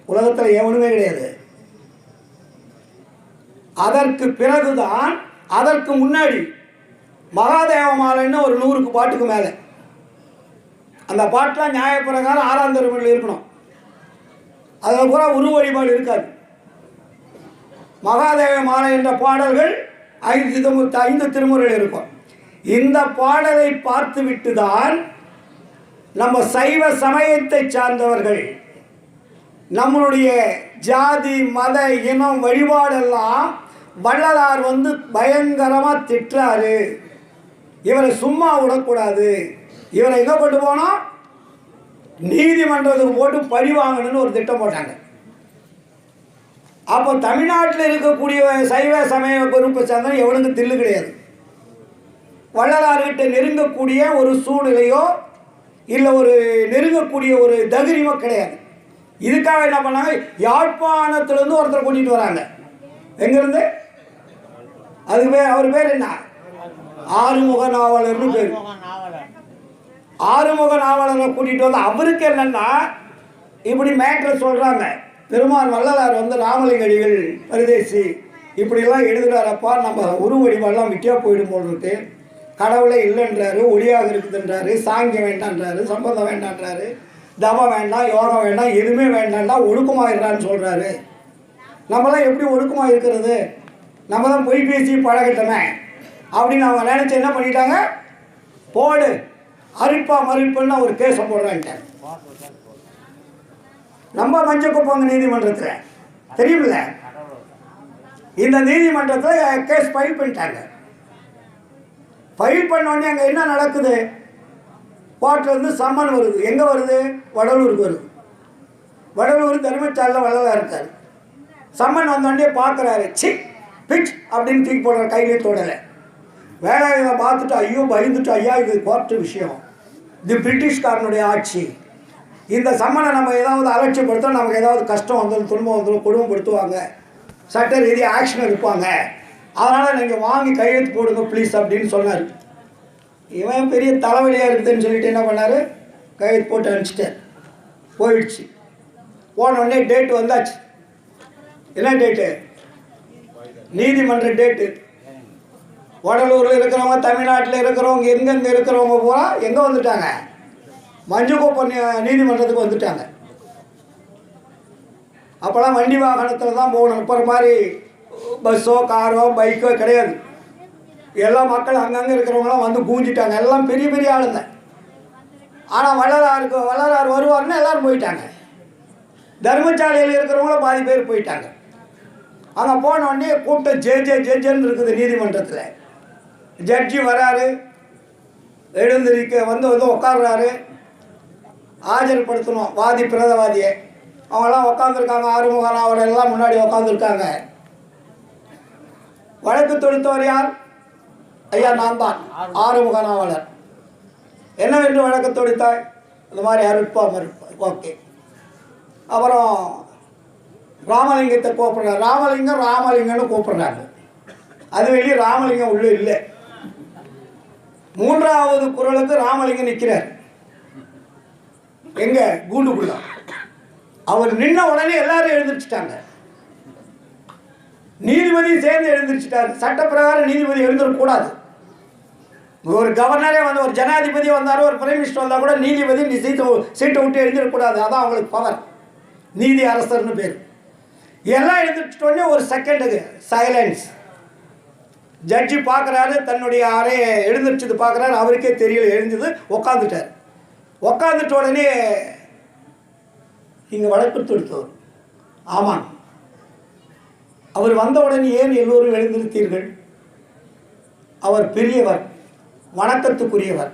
உலகத்தில் எவனுமே கிடையாது. அதற்கு பிறகுதான், அதற்கு முன்னாடி மகாதேவமாலைன்னு ஒரு 100 பாட்டுக்கு மேலே, அந்த பாட்டெலாம் நியாயப்பிரகாரம் 6ஆம் திருமுறையில் இருக்கணும். அதில் பூரா உருவ வழிபாடு இருக்காது. மகாதேவ மாலை என்ற பாடல்கள் 5 திருமுறையில் இருக்கும். இந்த பாடலை பார்த்துவிட்டு தான் நம்ம சைவ சமயத்தை சார்ந்தவர்கள் நம்மளுடைய ஜாதி மத இனம் வழிபாடெல்லாம் வள்ளலார் வந்து பயங்கரமாக திட்டுறாரு, இவரை சும்மா விடக்கூடாது, இவரை எங்கே கொண்டு போனோம், நீதிமன்றத்துக்கு போட்டு பழி வாங்கணும்னு ஒரு திட்டம் போட்டாங்க. அப்போ தமிழ்நாட்டில் இருக்கக்கூடிய சைவ சமய குரூப்பை சார்ந்த எவனுக்கு தில்லு கிடையாது. வள்ளலார்கிட்ட நெருங்கக்கூடிய ஒரு சூழ்நிலையோ இல்லை ஒரு நெருங்கக்கூடிய ஒரு தகிரிமோ கிடையாது. இதுக்காக என்ன பண்ணாங்க, யாழ்ப்பாணத்திலேருந்து ஒருத்தர் கூட்டிகிட்டு வராங்க. எங்கேருந்து? அது பேர், அவர் பேர் என்ன? ஆறுமுக நாவலர்னு பேர். ஆறுமுக நாவலரை கூட்டிகிட்டு வந்து அவருக்கு என்னென்னா இப்படி மேட்ரை சொல்கிறாங்க. பெருமான் வள்ளலார் வந்து ராமலிங்க அடிகள் பரதேசி இப்படிலாம் எழுதுகிறாரப்பா, நம்ம உருவ வடிவெல்லாம் விட்டியாக போயிடும் போல் இருக்கு, கடவுளே இல்லைன்றாரு, ஒளியாக இருக்குதுன்றாரு, சாங்கியம் வேண்டான்றாரு, சம்பந்தம் வேண்டான்றாரு, தவம் வேண்டாம், யோகம் வேண்டாம், எதுவுமே வேண்டாம்னா ஒடுக்கமாயிடுறான்னு சொல்கிறாரு. நம்மளாம் எப்படி ஒடுக்கமாக இருக்கிறது? நம்ம தான் பொய் பேசி பழகட்டமே அப்படின்னு அவங்க நினச்சி என்ன பண்ணிட்டாங்க, போடு அரிப்பா மறுப்புன்னு ஒரு கேஸை போடுறான்ட்டார். நம்ம மஞ்சக்குப்பங்க நீதிமன்றத்தில் தெரியுமில்ல, இந்த நீதிமன்றத்தில் கேஸ் ஃபைல் பண்ணிட்டாங்க. ஃபைல் பண்ணோடனே அங்கே என்ன நடக்குது, கோர்ட்லேருந்து சம்மன் வருது. எங்கே வருது? வடலூருக்கு வருது. வடலூர் தர்மச்சாலையில் வள்ளலார் இருக்கார். சம்மன் வந்தோடனே பார்க்குறாரு, சி பிச் அப்படின்னு தூக்கி போடுற, கையிலே தொடலை. வேலையை பார்த்துட்டு ஐயோ பயந்துட்டு, ஐயா இது கோர்ட்டு விஷயம், இது பிரிட்டிஷ்காரனுடைய ஆட்சி, இந்த சம்மனை நம்ம ஏதாவது அலட்சியப்படுத்தோம், நமக்கு ஏதாவது கஷ்டம் வந்துடும், துன்பம் வந்துடும், கொடுமைப்படுத்துவாங்க, சட்ட ரீதியாக ஆக்ஷன் எடுப்பாங்க, அதனால் நீங்கள் வாங்கி கையெழுத்து போடுங்க ப்ளீஸ் அப்படின்னு சொன்னார். இவன் பெரிய தலைவலியாக இருக்குதுன்னு சொல்லிட்டு என்ன பண்ணார், கையெழுத்து போட்டு அனுப்பிச்சிட்டார். போயிடுச்சு. போனோடனே டேட்டு வந்தாச்சு. என்ன டேட்டு? நீதிமன்ற டேட்டு. வடலூரில் இருக்கிறவங்க, தமிழ்நாட்டில் இருக்கிறவங்க, எங்கெங்கே இருக்கிறவங்க பூரா எங்கே வந்துட்டாங்க, மஞ்சக்குப்பம் நீதிமன்றத்துக்கு வந்துட்டாங்க. அப்போல்லாம் வண்டி வாகனத்தில் தான் போகணும். இப்போ மாதிரி பஸ்ஸோ காரோ பைக்கோ கிடையாது. எல்லா மக்கள் அங்கங்கே இருக்கிறவங்களாம் வந்து கூஞ்சிட்டாங்க. எல்லாம் பெரிய பெரிய ஆளுங்க. ஆனால் வள்ளலார் வருவார்னு எல்லோரும் போயிட்டாங்க. தர்மசாலையில் இருக்கிறவங்களும் பாதி பேர் போயிட்டாங்க. அங்கே போனோடனே கூட்டம் ஜேஜேன்னு இருக்குது நீதிமன்றத்தில். ஜட்ஜி வராரு, எழுந்திருக்க வந்து உட்காடுறாரு, ஆஜர்படுத்தணும் வாதி பிரதவாதியை. அவங்கெல்லாம் உட்காந்துருக்காங்க. ஆறுமுகனாவர் எல்லாம் முன்னாடி உட்காந்துருக்காங்க. வழக்கு தொடுத்தவர் யார்? ஐயா நான் தான், ஆறுமுகனாவலர். என்னவென்று வழக்கு தொடுத்தாய்? இந்த மாதிரி அருட்பா மறுப்பா. ஓகே. அப்புறம் ராமலிங்கத்தை கூப்பிட்றாரு. ராமலிங்கம்னு கூப்பிட்றாங்க. அது வெளியே ராமலிங்கம் உள்ளே இல்லை. மூன்றாவது குரலுக்கு ராமலிங்கம் நிற்கிறார். எங்க? கூண்டுக்குள்ள. அவர் நின்ன உடனே எல்லாரும் எழுந்திரிச்சிட்டாங்க. நீதிபதி சேர்ந்து எழுந்திரிச்சிட்டாரு. சட்டப்பிரகாரம் நீதிபதி எழுந்திருக்கக்கூடாது. ஒரு கவர்னரே வந்து, ஒரு ஜனாதிபதி வந்தாரோ, ஒரு பிரைம் மினிஸ்டர் வந்தால் கூட நீதிபதி சீட்டை விட்டு எழுந்திருக்கக்கூடாது. அதான் அவங்களுக்கு பவர், நீதி அரசர்னு பேர். எல்லாம் எழுந்திரிச்சிட்டோடனே ஒரு செகண்டுக்கு சைலன்ஸ். ஜட்ஜி பார்க்குறாரு, தன்னுடைய அறையை எழுந்திரிச்சது பார்க்குறாரு. அவருக்கே தெரியல, எழுந்தது உட்காந்துட்டார். உட்காந்துட்ட உடனே இங்கே வழக்கு தொடுத்தவர், ஆமாம் அவர் வந்த உடனே ஏன் எல்லோரும் எழுந்திருத்தீர்கள்? அவர் பெரியவர், வணக்கத்துக்குரியவர்,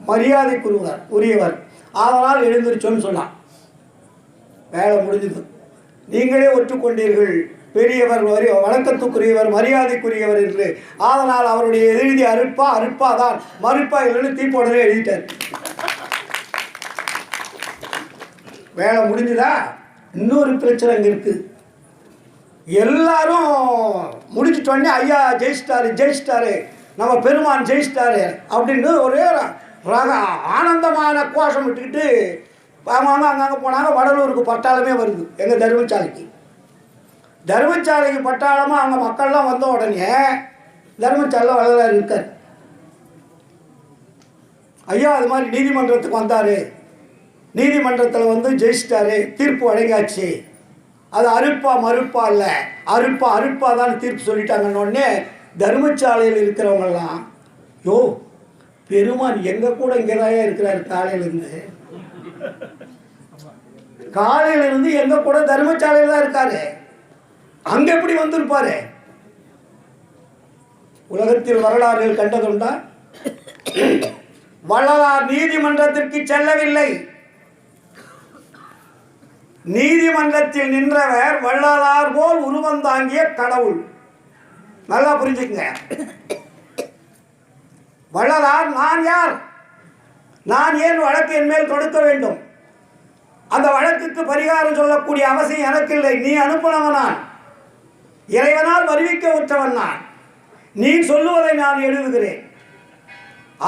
மரியாதைக்குரியவர், அதனால் எழுந்திருச்சோன்னு சொன்னான். வேலை முடிஞ்சது. நீங்களே ஒற்றுக்கொண்டீர்கள், பெரியவர், வணக்கத்துக்குரியவர், மரியாதைக்குரியவர் என்று. அதனால் அவருடைய எழுதி அருட்பா தான், மறுப்பா இல்லைன்னு தீப்போடனே எழுதிட்டார். வேலை முடிஞ்சுதா? இன்னொரு பிரச்சனை அங்கே இருக்குது. எல்லாரும் முடிச்சிட்டோடனே ஐயா ஜெயிச்சிட்டாரு, நம்ம பெருமான் ஜெயிச்சிட்டாரு அப்படின்னு ஒரே ஆனந்தமான கோஷம் விட்டுக்கிட்டு அங்கங்கே போனாங்க. வடலூருக்கு பட்டாளமே வருது, எங்கள் தர்மசாலைக்கு பட்டாளமாக அங்கே மக்கள்லாம் வந்த உடனே தர்மசாலையில் வள்ளலார் இருக்கார். ஐயா அது மாதிரி நீதிமன்றத்துக்கு வந்தார், நீதிமன்றத்தில் வந்து ஜெயிச்சிட்டாரு, தீர்ப்பு வழங்காச்சு, அது அருட்பா மறுப்பா இல்லை, அருட்பா தான் தீர்ப்பு சொல்லிட்டாங்கன்னொடனே தர்மசாலையில் இருக்கிறவங்கெல்லாம், யோ பெருமான் எங்கள் கூட இங்கே தான் இருக்கிறார், காலையிலிருந்து எங்கள் கூட தர்மசாலையில் தான் இருக்காரு, அங்கே எப்படி வந்திருப்பாரு? உலகத்தில் வரலாறுகள் கண்டதுண்டா? வள்ளலார் நீதிமன்றத்திற்கு செல்லவில்லை. நீதிமன்றத்தில் நின்றவர் வள்ளலார் போல் உருவந்தாங்கிய கடவுள். நல்லா புரிஞ்சுக்குங்க. வள்ளலார் நான் யார், நான் ஏன் வழக்கு என் மேல் தொடுக்க வேண்டும், அந்த வழக்குக்கு பரிகாரம் சொல்லக்கூடிய அவசியம் எனக்கு இல்லை. நீ அனுப்பினவன் நான், இறைவனால் வருவிக்க உற்றவன் நான், நீ சொல்லுவதை நான் எழுதுகிறேன்.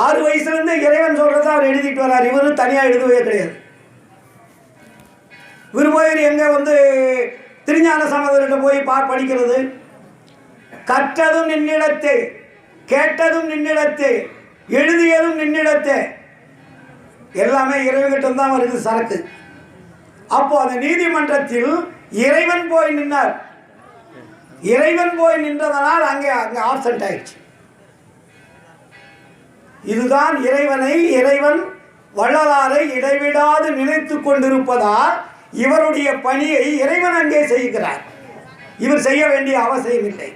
6 வயசுலேருந்து இறைவன் சொல்றதை அவர் எழுதிட்டு வர்றார். இவரும் தனியாக எழுதுவே கிடையாது. இவர் போய் எங்கே வந்து திருஞான சம்பந்தர்கிட்ட போய் படிக்கிறது? கற்றதும் நின்னிடத்தே, கேட்டதும் நின்னிடத்தே, எழுதியதும் நின்னிடத்தே. எல்லாமே இறைவன்கிட்ட தான் வருது சரக்கு. அப்போ அந்த நீதிமன்றத்தில் இறைவன் போய் நின்றார். இறைவன் போய் நின்றதனால் அங்கே அங்கே ஆப்சென்ட் ஆயிடுச்சு. இதுதான் இறைவன் வள்ளலாரை இடைவிடாது நினைத்து கொண்டிருப்பதால் இவருடைய பணியை இறைவன் அங்கே செய்கிறார். இவர் செய்ய வேண்டிய அவசியம் இல்லை.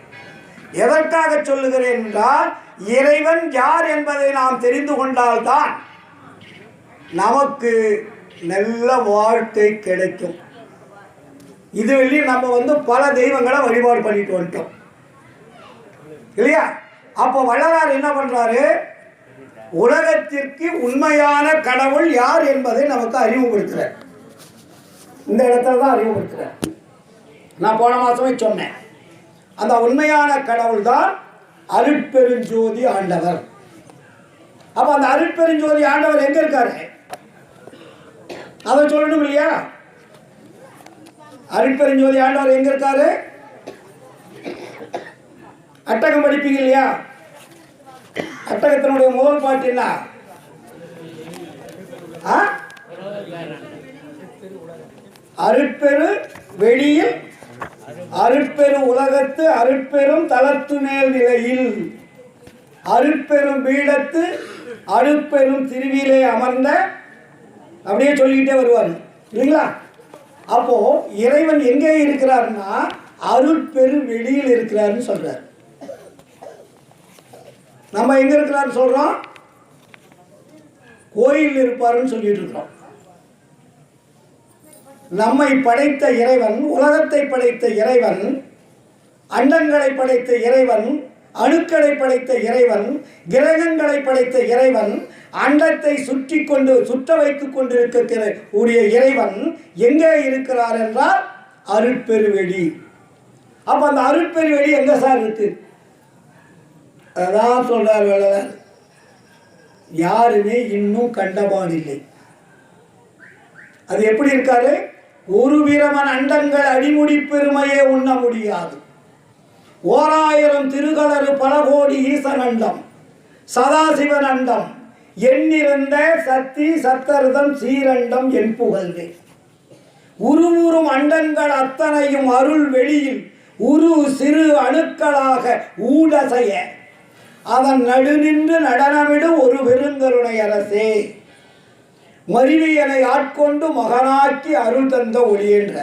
எதற்காக சொல்லுகிறேன் என்றால், இறைவன் யார் என்பதை நாம் தெரிந்து கொண்டால்தான் நமக்கு நல்ல வாழ்க்கை கிடைக்கும். இதுவரையும் நம்ம பல தெய்வங்களை வழிபாடு பண்ணிட்டு வந்துட்டோம் இல்லையா? அப்போ வள்ளலார் என்ன பண்றாரு? உலகத்திற்கு உண்மையான கடவுள் யார் என்பதை நமக்கு அறிவுறுத்துறார். இந்த இடத்துல தான் அறிவுறுத்துறார். நான் போன மாசமே சொன்னேன், அந்த உண்மையான கடவுள் தான் அருட்பெருஞ்சோதி ஆண்டவர். அப்ப அந்த அருட்பெருஞ்சோதி ஆண்டவர் எங்க இருக்காரு? அதை சொல்லணும் இல்லையா? அருட்பெருஞ்சோதி ஆண்டவர் எங்க இருக்காரு? அட்டகம் படிப்பீங்க இல்லையா? அட்டகத்தினுடைய முதல் பாட்டு என்ன? அருட்பெரு வெளியில் அருட்பெரு உலகத்து அருட்பெரும் தளத்து மேல் நிலையில் அருட்பெரும் பீடத்து அருட்பெரும் திருவிலே அமர்ந்த, அப்படியே சொல்லிக்கிட்டே வருவார் இல்லைங்களா? அப்போ இறைவன் எங்கே இருக்கிறார்னா அருட்பெரு வெளியில் இருக்கிறார்னு சொல்றார். நம்ம எங்க இருக்கிறார்னு சொல்றோம்? கோயில் இருப்பாருன்னு சொல்லிட்டு இருக்கிறோம். நம்மை படைத்த இறைவன், உலகத்தை படைத்த இறைவன், அண்டங்களை படைத்த இறைவன், அணுக்களை படைத்த இறைவன், கிரகங்களை படைத்த இறைவன், அண்டத்தை சுற்ற வைத்துக் கொண்டிருக்கக்கூடிய இறைவன் எங்கே இருக்கிறார் என்றால் அருட்பெருவெளி. அப்ப அந்த அருட்பெருவெளி எங்க சார் இருக்கு? அதான் சொல்றார் வள்ளலார், யாருமே இன்னும் கண்டபாடில்லை. அது எப்படி இருக்காரு? ஒரு வீரமன் அண்டங்கள் அடிமுடி பெருமையே உண்ண முடியாது. 1000 திருகலரு பல கோடி ஈசன் அண்டம் சதாசிவன் அண்டம் எண்ணிருந்த சக்தி சத்தர்தம் சீரண்டம் என் புகழ்வே. உருவுறும் அண்டங்கள் அத்தனையும் அருள் வெளியில் உரு சிறு அணுக்களாக ஊடசைய அதன் நடுநின்று நடனமிடும் ஒரு பெருங்கருணை அரசே மருவியனை ஆட்கொண்டு மகனாக்கி அருள் தந்த ஒளியென்ற.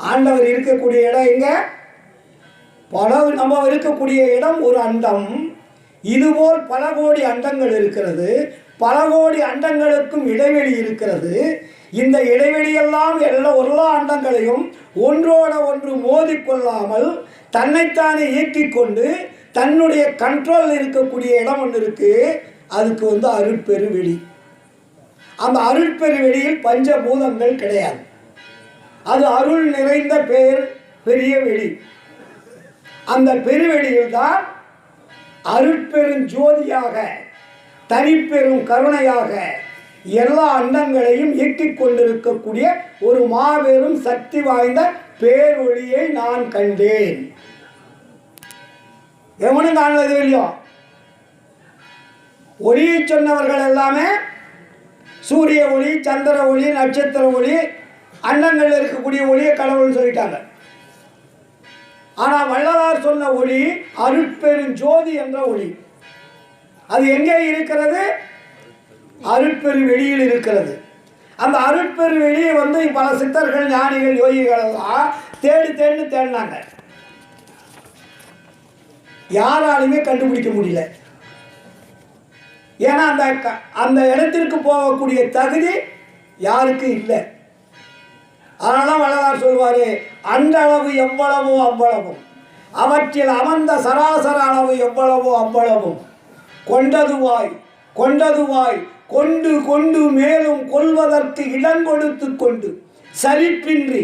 ஆண்டவர் இருக்கக்கூடிய இடம் எங்க? நம்ம இருக்கக்கூடிய இடம் ஒரு அண்டம். இதுபோல் பல கோடி அண்டங்கள் இருக்கிறது. பல கோடி அண்டங்களுக்கும் இடைவெளி இருக்கிறது. இந்த இடைவெளியெல்லாம் எல்லா அண்டங்களையும் ஒன்றோட ஒன்று மோதிக்கொள்ளாமல் தன்னைத்தானே இயக்கிக் கொண்டு தன்னுடைய கண்ட்ரோல் இருக்கக்கூடிய இடம் ஒன்று இருக்கு. அதுக்கு அருட்பெருவெளி. அந்த அருட்பெருவெளியில் பஞ்சபூதங்கள் கிடையாது. அது அருள் நிறைந்த பெரிய வெளி. அந்த பெருவெளியில் தான் அருட்பெரும் ஜோதியாக தனிப்பெரும் கருணையாக எல்லா அண்டங்களையும் இயக்கிக் கொண்டிருக்கக்கூடிய ஒரு மாபெரும் சக்தி வாய்ந்த பேரொளியை நான் கண்டேன். எவனும் காணது இல்லையோ? ஒளியை சொன்னவர்கள் எல்லாமே சூரிய ஒளி, சந்திர ஒளி, நட்சத்திர ஒளி, அண்டங்கள் இருக்கக்கூடிய ஒளியை கடவுள்னு சொல்லிட்டாங்க. ஆனால் வள்ளலார் சொன்ன ஒளி அருட்பெரும் ஜோதி என்ற ஒளி. அது எங்கே இருக்கிறது? அருட்பெரு வெளியில் இருக்கிறது. அந்த அருட்பெரு வெளியை பல சித்தர்கள், ஞானிகள், யோகிகள் எல்லாம் தேடினாங்க. யாராலுமே கண்டுபிடிக்க முடியல. ஏன்னா அந்த இடத்திற்கு போகக்கூடிய தகுதி யாருக்கு இல்லை. அதனால வள்ளலார் சொல்வாரு, அண்டளவு எவ்வளவோ அவ்வளவும், அவற்றில் அமர்ந்த சராசர அளவு எவ்வளவோ அவ்வளவும், கொண்டதுவாய் கொண்டு கொண்டு மேலும் கொள்வதற்கு இடம் கொடுத்து கொண்டு சலிப்பின்றி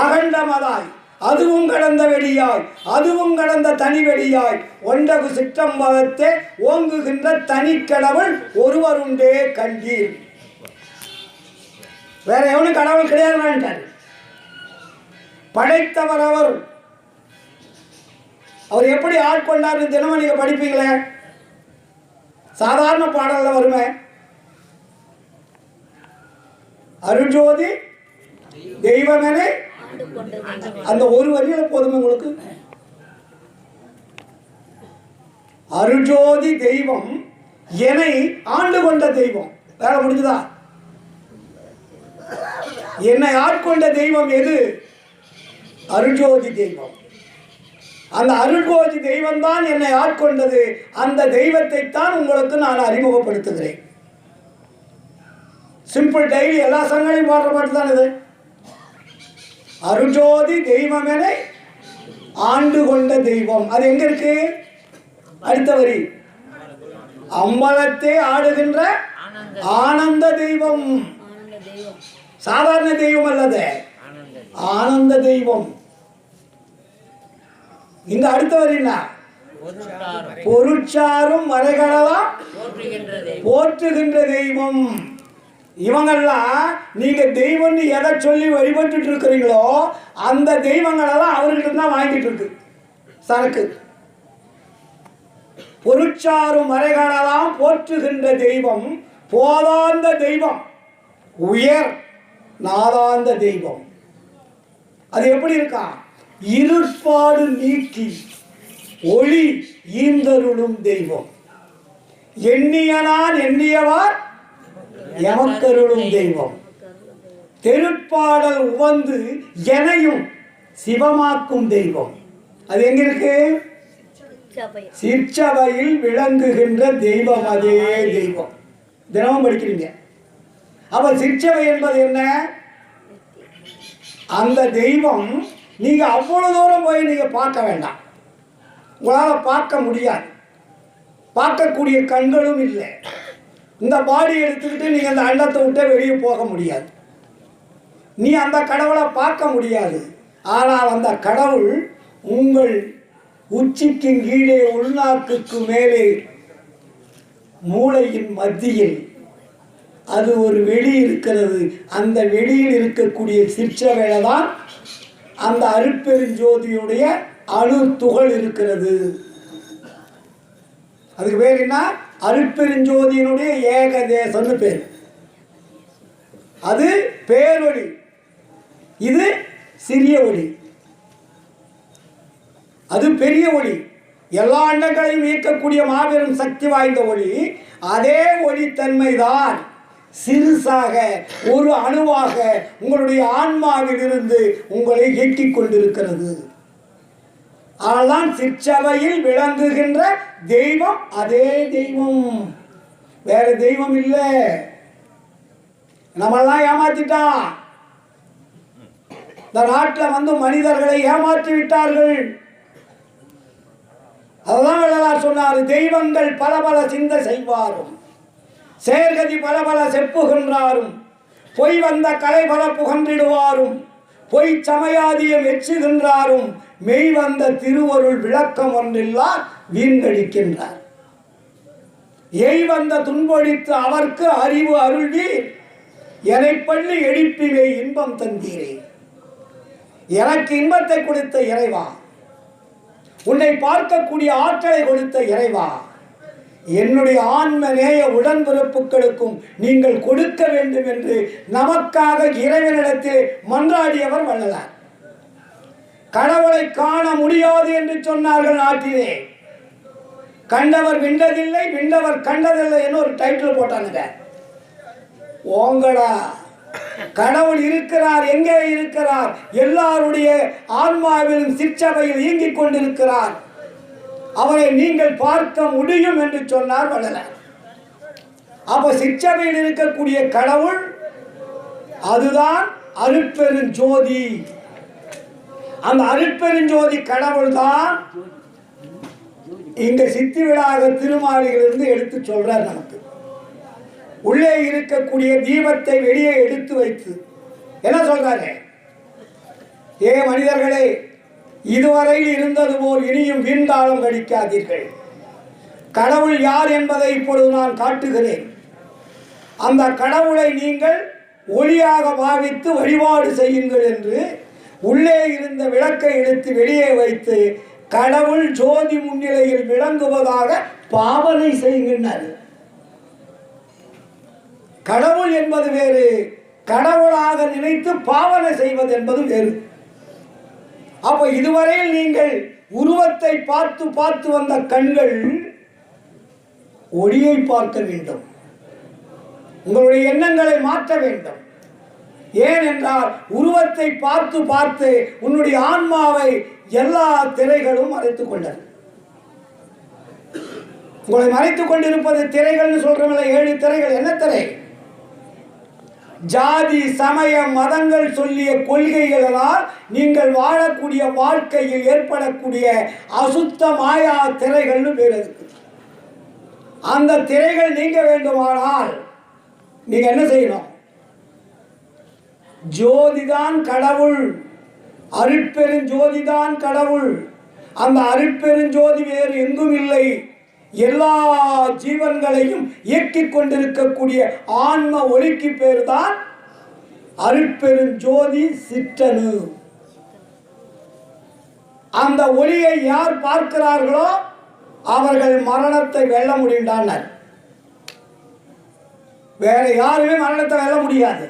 அகண்டமதாய் அதுவும் கடந்த வெளியாய் அதுவும் கடந்த தனி வெளியாய் ஒன்றகு சிற்றம்பலத்தே ஓங்குகின்ற தனிக்கடவுள் ஒருவர் உண்டே கண்டீர். வேற எவனும் கடவுள் கிடையாது. படைத்தவர் அவர் எப்படி ஆட்கொண்டார் தினமும் நீங்க படிப்பீங்களே. சாதாரண பாடல்ல வருமே, அருட்ஜோதி தெய்வமென, அந்த ஒரு வரியில போதுமே உங்களுக்கு. அருட்ஜோதி தெய்வம் என்னை ஆண்டு கொண்ட தெய்வம். வேலை முடிஞ்சுதா? என்னை ஆட்கொண்ட தெய்வம் எது? அருட்ஜோதி தெய்வம். அந்த அருட்ஜோதி தெய்வம் தான் என்னை ஆட்கொண்டது. அந்த தெய்வத்தை தான் உங்களுக்கு நான் அறிமுகப்படுத்துகிறேன். சிம்பிள், டெய்லி எல்லா சங்களையும் பாடுற பாட்டு தான் இது. அருட்ஜோதி தெய்வம் என ஆண்டு கொண்ட தெய்வம். அது எங்க இருக்கு? அடுத்த வரி, அம்பலத்தை ஆடுகின்ற ஆனந்த தெய்வம். சாதாரண தெய்வம் அல்லது ஆனந்த தெய்வம். இந்த அடுத்த வரினா, பொருட்சாரும் மறைகளெல்லாம் போற்றுகின்ற தெய்வம். இவங்கெல்லாம் நீங்க தெய்வம் எதை சொல்லி வழிபட்டு இருக்கிறீங்களோ அந்த தெய்வங்களெல்லாம் அவர்கிட்ட தான் வாங்கிட்டு இருக்கு சரக்கு. பொருட்சாரும் மறைகளெல்லாம் போற்றுகின்ற தெய்வம், போதாந்த தெய்வம், உயர் நாதாந்த தெய்வம். அது எப்படி இருக்கா? இருட்பாடு நீக்கி ஒளி ஈந்தருளும் தெய்வம். எண்ணியனான் எண்ணியவார் எமக்கருளும் தெய்வம். தெருட்பாடல் உவந்து எனையும் சிவமாக்கும் தெய்வம். அது எங்க இருக்கு? சிற்சபையில் விளங்குகின்ற தெய்வம். அதே தெய்வம் தினமும் படிக்கிறீங்க. அப்ப சிற்சபை என்பது என்ன? அந்த தெய்வம் நீங்க அவ்வளவு தூரம் போய் நீங்க பார்க்க வேண்டாம். உங்களால் பார்க்க முடியாது. பார்க்கக்கூடிய கண்களும் இல்லை. இந்த பாடி எடுத்துக்கிட்டு நீங்க அந்த அண்டத்தை விட்டு வெளியே போக முடியாது. நீ அந்த கடவுளை பார்க்க முடியாது. ஆனால் அந்த கடவுள் உங்கள் உச்சிக்கு கீழே, உள்நாக்குக்கு மேலே, மூளையின் மத்தியில் அது ஒரு வெளி இருக்கிறது. அந்த வெளியில் இருக்கக்கூடிய சிற்சபையில தான் அந்த அருட்பெருஞ்சோதியுடைய அணு துகள் இருக்கிறது. அதுக்கு பேர் என்ன? அருட்பெருஞ்சோதியினுடைய ஏகதேசம்னு பேர். அது பேரொளி, இது சிறிய ஒளி. அது பெரிய ஒளி, எல்லா அண்டங்களையும் இயக்கக்கூடிய மாபெரும் சக்தி வாய்ந்த ஒளி. அதே ஒளித்தன்மைதான் சிறுசாக ஒரு அணுவாக உங்களுடைய ஆன்மாவில் இருந்து உங்களை இயக்கிக் கொண்டிருக்கிறது. ஆனால் சிற்சபையில் விளங்குகின்ற தெய்வம் அதே தெய்வம், வேற தெய்வம் இல்லை. நம்மெல்லாம் ஏமாத்திட்டான். இந்த நாட்டில் வந்து மனிதர்களை ஏமாற்றி விட்டார்கள். அதுதான் வள்ளலார் சொன்னார், தெய்வங்கள் பல பல சிந்த செய்வாரும், செயற்கதி பல பல செப்புகின்றாரும், பொய் வந்த கலை பல புகன்றிடுவாரும், பொய் சமயாதியம் எச்சுகின்றாரும், மெய் வந்த திருவருள் விளக்கம் ஒன்றில்லார் வீண்கழிக்கின்றார். எய் வந்த துன்பொழித்து அவர்க்கு அறிவு அருள்வீர், என்னை பள்ளி எழுப்பிலே இன்பம் தந்தீரே. எனக்கு இன்பத்தை கொடுத்த இறைவா, உன்னை பார்க்கக்கூடிய ஆற்றலை கொடுத்த இறைவா, என்னுடைய ஆன்ம நேய உடன்பிறப்புகளுக்கும் நீங்கள் கொடுக்க வேண்டும் என்று நமக்காக இறைவனிடத்தில் மன்றாடியவர் வள்ளலார். கடவுளை காண முடியாது என்று சொன்னார்கள் நாட்டிலே. கண்டவர் விண்டதில்லை, விண்டவர் கண்டதில்லை என்று ஒரு டைட்டில் போட்டானுங்க. ஓங்கடா, கடவுள் இருக்கிறார். எங்கே இருக்கிறார்? எல்லாருடைய ஆன்மாவிலும் சிற்சபையில் இயங்கிக் கொண்டிருக்கிறார். அவரை நீங்கள் பார்க்க முடியும் என்று சொன்னார் வள்ளலார். அப்போ சிற்சபையில் இருக்கக்கூடிய கடவுள் அதுதான் அருட்பெருஞ்சோதி. அந்த அருட்பெருஞ்சோதி கடவுள் தான் இங்க சித்தி விழாக திருமாளிகளிலிருந்து எடுத்து சொல்றார். நமக்கு உள்ளே இருக்கக்கூடிய தீபத்தை வெளியே எடுத்து வைத்து என்ன சொல்றாரு? ஏ மனிதர்களே, இதுவரையில் இருந்தது போல் இனியும் வீண்காலம் கழிக்காதீர்கள். கடவுள் யார் என்பதை இப்பொழுது நான் காட்டுகிறேன். அந்த கடவுளை நீங்கள் ஒளியாக பாவித்து வழிபாடு செய்யுங்கள் என்று உள்ளே இருந்த விளக்கை எடுத்து வெளியே வைத்து கடவுள் ஜோதி முன்னிலையில் விளங்குவதாக பாவனை செய்கின்றார். கடவுள் என்பது வேறு, கடவுளாக நினைத்து பாவனை செய்வது என்பது வேறு. அப்ப இதுவரையில் நீங்கள் உருவத்தை பார்த்து பார்த்து வந்த கண்கள் ஒளியை பார்க்க வேண்டும். உங்களுடைய எண்ணங்களை மாற்ற வேண்டும். ஏனென்றால் உருவத்தை பார்த்து பார்த்து உன்னுடைய ஆன்மாவை எல்லா திரைகளும் மறைத்துக் கொண்டது. உங்களை மறைத்துக் கொண்டிருப்பது திரைகள்னு சொல்றோம்ல, 7 திரைகள். என்ன திரை? ஜாதி சமய மதங்கள் சொல்லிய கொள்கைகளால் நீங்கள் வாழக்கூடிய வாழ்க்கையில் ஏற்படக்கூடிய அசுத்த மாயா திரைகள்னு பேர் இருக்கு. அந்த திரைகள் நீங்க வேண்டுமானால் நீங்க என்ன செய்யணும்? ஜோதிதான் கடவுள், அருட்பெருஞ்சோதிதான் கடவுள். அந்த அருட்பெருஞ்சோதி வேறு எங்கும் இல்லை. எல்லா ஜீவன்களையும் இயக்கிக் கொண்டிருக்கக்கூடிய ஆன்ம ஒளிக்கு பேர் தான் அருட்பெருஞ்சோதி சிற்றணு. அந்த ஒளியை யார் பார்க்கிறார்களோ அவர்கள் மரணத்தை வெல்ல முடிந்தார். வேற யாருமே மரணத்தை வெல்ல முடியாது.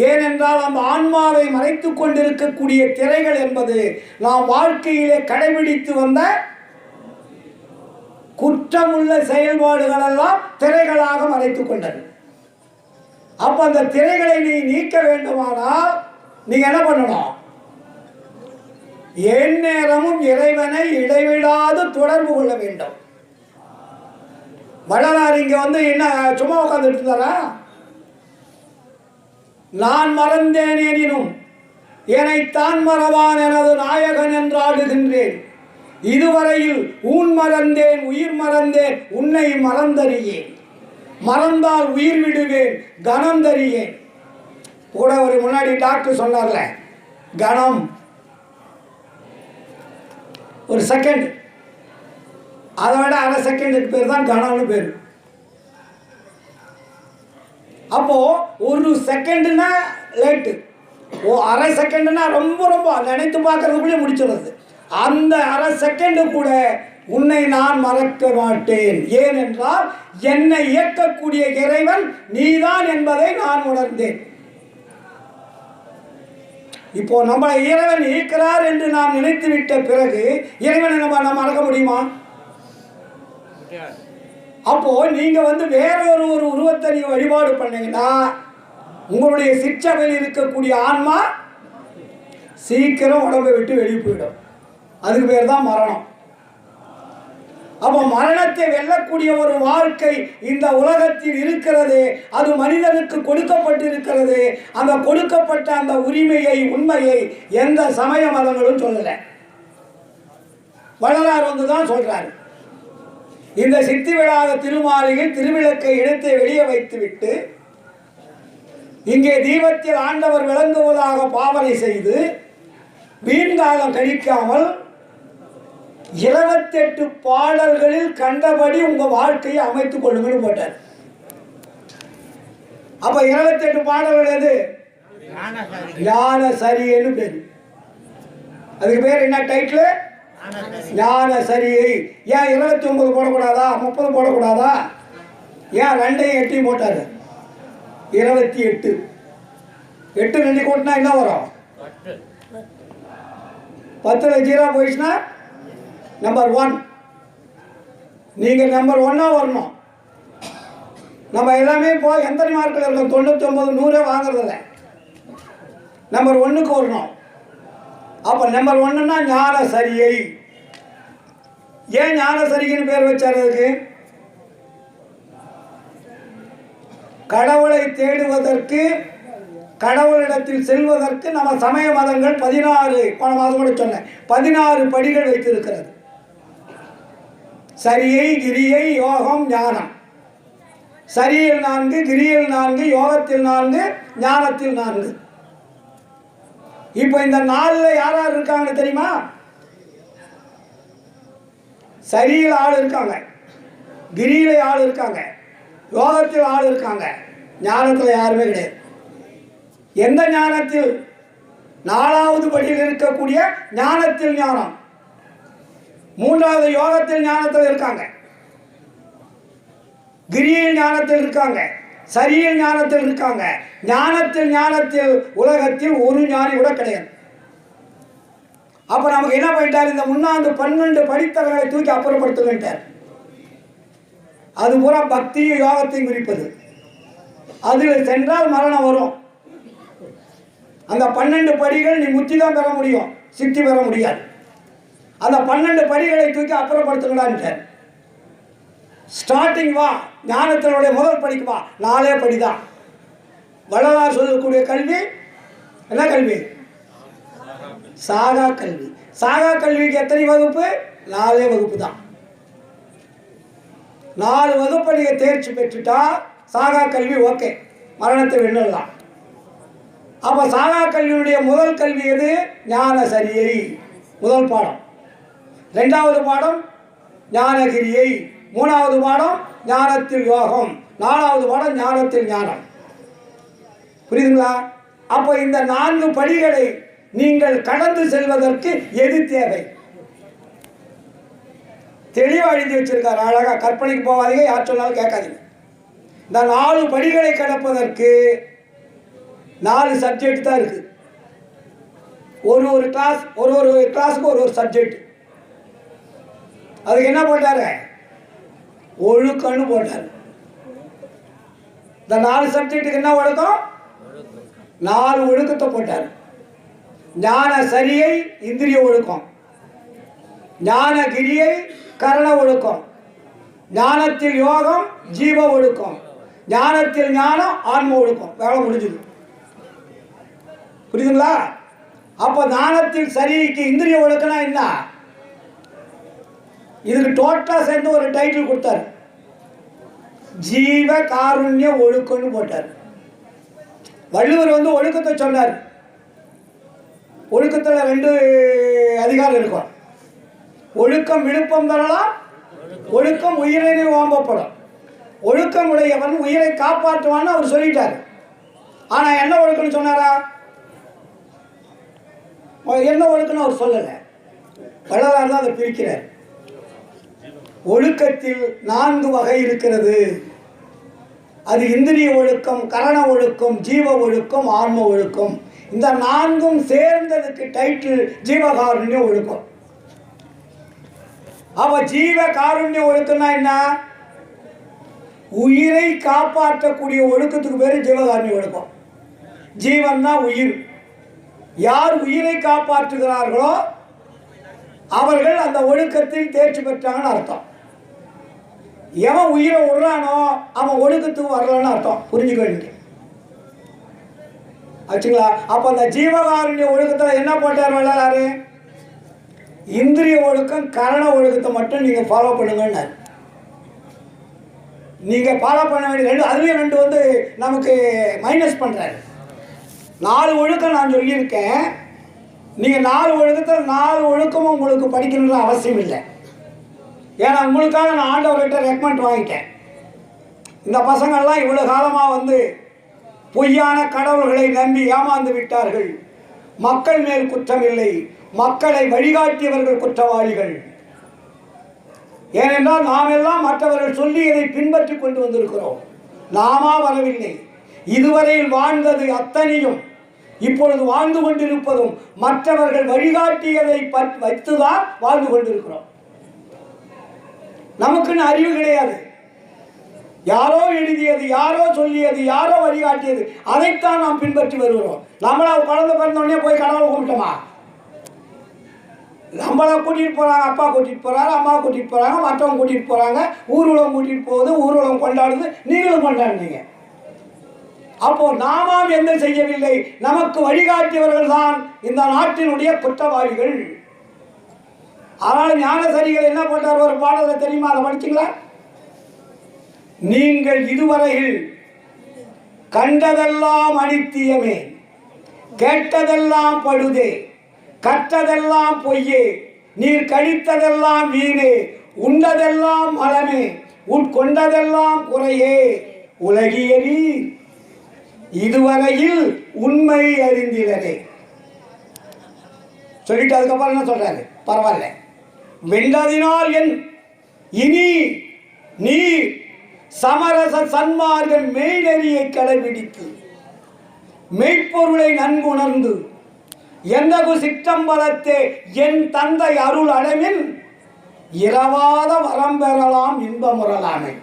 ஏனென்றால் அந்த ஆன்மாவை மறைத்துக் கொண்டிருக்கக்கூடிய திரைகள் என்பது நாம் வாழ்க்கையிலே கடைபிடித்து வந்த குற்றமுள்ள செயல்பாடுகள் எல்லாம் திரைகளாக மறைத்துக் கொண்டது. அப்ப அந்த திரைகளை நீ நீக்க வேண்டுமானால் நீங்க என்ன பண்ணணும்? எந்நேரமும் இறைவனை இடைவிடாது தொடர்பு கொள்ள வேண்டும். வள்ளலார் இங்க என்ன சும்மா உட்கார்ந்துட்டு இருந்தாரா? நான் மறந்தேன் எனினும் என்னைத்தான் மறவான் எனது நாயகன் என்றாடுகின்றேன். இதுவரையில் ஊன் மறந்தேன், உயிர் மறந்தேன், உன்னை மறந்தறியேன். மறந்தால் உயிர் விடுவேன், கணம் தறியேன். கூட ஒரு முன்னாடி டாக்டர் சொன்னார்ல, கணம் ஒரு செகண்ட், அதை விட அரை செகண்டுக்கு பேர் தான் கணம்னு பேர். அப்போ ஒரு செகண்டுனா லேட்டு, அரை செகண்டுனா ரொம்ப ரொம்ப நினைத்து பார்க்கறதுக்குள்ளே முடிச்சிடுறது. அந்த அரை செகண்டு கூட உன்னை நான் மறக்க மாட்டேன். ஏனென்றால் என்னை இயக்கக்கூடிய இறைவன் நீதான் என்பதை நான் உணர்ந்தேன். இப்போ நம்மளை இறைவன் இயக்கிறார் என்று நாம் நினைத்து விட்ட பிறகு இறைவனை நம்ம மறக்க முடியுமா? அப்போ நீங்க வேற ஒரு உருவத்தை நீங்க வழிபாடு பண்ணீங்கன்னா உங்களுடைய சிற்றவையில் இருக்கக்கூடிய ஆன்மா சீக்கிரம் உடம்பை விட்டு வெளியே போயிடும். அதுக்கு பேர் தான் மரணம். அப்போ மரணத்தை வெல்லக்கூடிய ஒரு வாழ்க்கை இந்த உலகத்தில் இருக்கிறது. அது மனிதனுக்கு கொடுக்கப்பட்டிருக்கிறது. அந்த கொடுக்கப்பட்ட அந்த உரிமையை, உண்மையை எந்த சமய மதங்களும் சொல்லலை. வள்ளலார் தான் சொல்றாரு. இந்த சித்தி விழாக திருமாளிகையில் திருவிளக்கை இணைத்து வெளியே வைத்துவிட்டு இங்கே தீபத்தில் ஆண்டவர் விளங்குவதாக பாவனை செய்து வீண்காலம் கழிக்காமல் 28 பாடல்களில் கண்டபடி உங்க வாழ்க்கையை அமைத்துக் கொள்ளுங்கன்னு போட்டார். அப்ப 28 பாடல்கள் எது? ஞான சரின்னு பேரு. அதுக்கு பேர் என்ன டைட்டில்? ஞான சரியை. ஏன் 29 போடக்கூடாதா? 30 போடக்கூடாதா? ஏன் 2ஐயும் 8ஐயும் போட்டாரு? 28. 8 2 கூட்டினா என்ன வரும்? 10ல் 0 போயிடுச்சுன்னா நம்பர் 1. நீங்கள் நம்பர் 1 வரணும். நம்ம எல்லாமே எத்தனை மார்க்கில் இருக்கோம்? 99 100 வாங்குறதில்ல. நம்பர் 1க்கு வரணும். அப்போ நம்பர் 1ன்னா ஞான சரியை. ஏன் ஞான சரின்னு பேர் வச்சார்? அதுக்கு கடவுளை தேடுவதற்கு, கடவுளிடத்தில் செல்வதற்கு நம்ம சமய மதங்கள் 16 போன மாதம் கூட சொன்னேன் 16 படிகள் வைத்திருக்கிறது. சரியை, கிரியை, யோகம், ஞானம். சரியில் 4, கிரியில் 4, யோகத்தில் 4, ஞானத்தில் 4. இப்போ இந்த 4ல் யார் யார் இருக்காங்கன்னு தெரியுமா? சரியில் ஆள் இருக்காங்க, கிரியில ஆள் இருக்காங்க, யோகத்தில் ஆள் இருக்காங்க, ஞானத்தில் யாருமே கிடையாது. எந்த ஞானத்தில்? 4வது படியில் இருக்கக்கூடிய ஞானத்தில் ஞானம். 3வது யோகத்தில் ஞானத்தில் இருக்காங்க, கிரியில் ஞானத்தில் இருக்காங்க, சரியில் ஞானத்தில் இருக்காங்க. ஞானத்தில் உலகத்தில் ஒரு ஞானி கூட கிடையாது. அப்ப நமக்கு என்ன பண்ணிட்டார்? இந்த முன்னாந்து 12 படித்தவர்களை தூக்கி அப்புறப்படுத்துகின்றார். அது பூரா பக்தியும் யோகத்தையும் குறிப்பது. அதில் சென்றால் மரணம் வரும். அந்த 12 படிகள் நீ முத்தி தான் பெற முடியும், சித்தி பெற முடியாது. அந்த 12 படிகளை தூக்கி அப்புறப்படுத்துங்கடான்ட்டார். ஸ்டார்டிங் வா, ஞானத்தினுடைய முதல் படிக்கு வா, 4 படிதான். வள்ளலார் சொல்லக்கூடிய கல்வி என்ன கல்வி? சாகா கல்வி. சாகா கல்விக்கு எத்தனை வகுப்பு? 4 வகுப்பு தான். 4 வகுப்பை நீங்கள் தேர்ச்சி பெற்றுட்டா சாகா கல்வி ஓகே, மரணத்தை வெல்லலாம். அப்போ சாகா கல்வியுடைய முதல் கல்வி எது? ஞான சரியை, முதல் பாடம். 2வது பாடம் ஞானகிரியை, 3வது பாடம் ஞானத்தில் யோகம், 4வது பாடம் ஞானத்தில் ஞானம். புரியுதுங்களா? அப்போ இந்த 4 படிகளை நீங்கள் கடந்து செல்வதற்கு எது தேவை? தெளிவாக எழுதி வச்சிருக்காரு அழகா. கற்பனைக்கு போகாதீங்க, யார் சொன்னாலும் கேட்காதீங்க. இந்த 4 படிகளை கடப்பதற்கு 4 சப்ஜெக்ட் தான் இருக்கு. ஒரு கிளாஸுக்கு ஒரு சப்ஜெக்ட். அதுக்கு என்ன போட்டாரு? ஒழுக்கம்னு போட்டார். இந்த 4 சப்ஜெக்டுக்கு என்ன ஒழுக்கம்? 4 ஒழுக்கத்தை போட்டார். ஞான சரியை இந்திரிய ஒழுக்கம், ஞானகிரியை கரண ஒழுக்கம், ஞானத்தில் யோகம் ஜீவ ஒழுக்கம், ஞானத்தில் ஞானம் ஆன்ம ஒழுக்கம். வேலை முடிஞ்சுது. புரியுதுங்களா? அப்போ ஞானத்தில் சரிக்கு இந்திரிய ஒழுக்கம்னா என்ன? இதுக்கு டோட்டலாக சேர்ந்து ஒரு டைட்டில் கொடுத்தாரு, ஜீவ காருண்ய ஒழுக்கம்னு போட்டார். வள்ளுவர் ஒழுக்கத்தை சொன்னார். ஒழுக்கத்தில் 2 அதிகாரம் இருக்கும். ஒழுக்கம் விழுப்பம் தரலாம், ஒழுக்கம் உயிரை ஓம்பப்படும். ஒழுக்கம் உடையவன் உயிரை காப்பாற்றுவான்னு அவர் சொல்லிட்டார். ஆனால் என்ன ஒழுக்கம்னு சொன்னாரா? என்ன ஒழுக்கம்னு அவர் சொல்லலை. வள்ளலார் தான் அதை பிரிக்கிறார். ஒழுக்கத்தில் 4 வகை இருக்கிறது. அது இந்திரிய ஒழுக்கம், கரண ஒழுக்கம், ஜீவ ஒழுக்கம், ஆன்ம ஒழுக்கம். இந்த 4ம் சேர்ந்ததுக்கு டைட்டில் ஜீவகாருண்ய ஒழுக்கம். அவ ஜீவ காருண்ய ஒழுக்கம்னா என்ன? உயிரை காப்பாற்றக்கூடிய ஒழுக்கத்துக்கு பேரு ஜீவகாருண்ய ஒழுக்கம். ஜீவன் தான் உயிர். யார் உயிரை காப்பாற்றுகிறார்களோ அவர்கள் அந்த ஒழுக்கத்தில் தேர்ச்சி பெற்றாங்கன்னு அர்த்தம். எவன் உயிரை விடுறானோ அவன் ஒழுக்கத்துக்கு வரலன்னு அர்த்தம். புரிஞ்சுக்க வேண்டிய ஆச்சுங்களா? அப்போ அந்த ஜீவகாருண்ய ஒழுக்கத்தில் என்ன போட்டார் வள்ளலாரு? இந்திரிய ஒழுக்கம் கரண ஒழுக்கத்தை மட்டும் நீங்கள் ஃபாலோ பண்ணுங்கன்னாரு. நீங்கள் ஃபாலோ பண்ண வேண்டிய 2, அதுலேயும் 2 நமக்கு மைனஸ் பண்ணுறாரு. 4 ஒழுக்கம் நான் சொல்லியிருக்கேன். நீங்கள் 4 ஒழுக்கத்தில் 4 ஒழுக்கமும் உங்களுக்கு படிக்கணுன்ற அவசியம் இல்லை. ஏன்னா உங்களுக்காக நான் ஆண்டவர்கிட்ட ரெக்கமெண்ட் வாங்கிட்டேன். இந்த பசங்கள்லாம் இவ்வளோ காலமாக பொய்யான கடவுள்களை நம்பி ஏமாந்து விட்டார்கள். மக்கள் மேல் குற்றம் இல்லை, மக்களை வழிகாட்டியவர்கள் குற்றவாளிகள். ஏனென்றால் நாம் எல்லாம் மற்றவர்கள் சொல்லியதை பின்பற்றி கொண்டு வந்திருக்கிறோம். நாமா வரவில்லை. இதுவரையில் வாழ்ந்தது அத்தனையும் இப்பொழுது வாழ்ந்து கொண்டிருப்பதும் மற்றவர்கள் வழிகாட்டியதை வைத்துதான் வாழ்ந்து கொண்டிருக்கிறோம். நமக்குன்னு அறிவு கிடையாது. யாரோ எழுதியது, யாரோ சொல்லியது, யாரோ வழிகாட்டியது, அதைத்தான் நாம் பின்பற்றி வருகிறோம். நம்மளா குழந்தை பிறந்தோடனே போய் கடவுளை கும்பிட்டோமா? நம்மளை கூட்டிகிட்டு போகிறாங்க, அப்பா கூட்டிகிட்டு போகிறாங்க, அம்மா கூட்டிகிட்டு போகிறாங்க, மற்றவங்க கூட்டிகிட்டு போகிறாங்க, ஊர்வலம் கூட்டிகிட்டு போகுது, ஊர்வலம் கொண்டாடுது, நீங்களும் கொண்டாடுனீங்க. அப்போது நாமும் எந்த செய்யவில்லை, நமக்கு வழிகாட்டியவர்கள் தான் இந்த நாட்டினுடைய குற்றவாளிகள். ஆனால் ஞானசரிகள் என்ன போட்டார்? ஒரு பாடலை தெரியுமா? அதை படிச்சிங்களா? நீங்கள் இதுவரையில் கண்டதெல்லாம் அனித்தியமே, கேட்டதெல்லாம் பழுதே, கற்றதெல்லாம் பொய்யே, நீர் கழித்ததெல்லாம் வீணே, உண்டதெல்லாம் மலமே, உட்கொண்டதெல்லாம் குறையே, உலகியறி இதுவரையில் உண்மை அறிந்திலரே. சொல்லிட்டு அதுக்கப்புறம் என்ன சொல்றாரு? பரவாயில்ல. வென்றதினால் என் இனி நீ சமரச சன்மார்க்க மெய்நெறியை கடைபிடித்து மெய்ப்பொருளை நன்குணர்ந்து என்னகு சிற்றம்பலத்தே என் தந்தை அருள் அடைமின் இரவாத வரம் பெறலாம் இன்பமுறலாமே.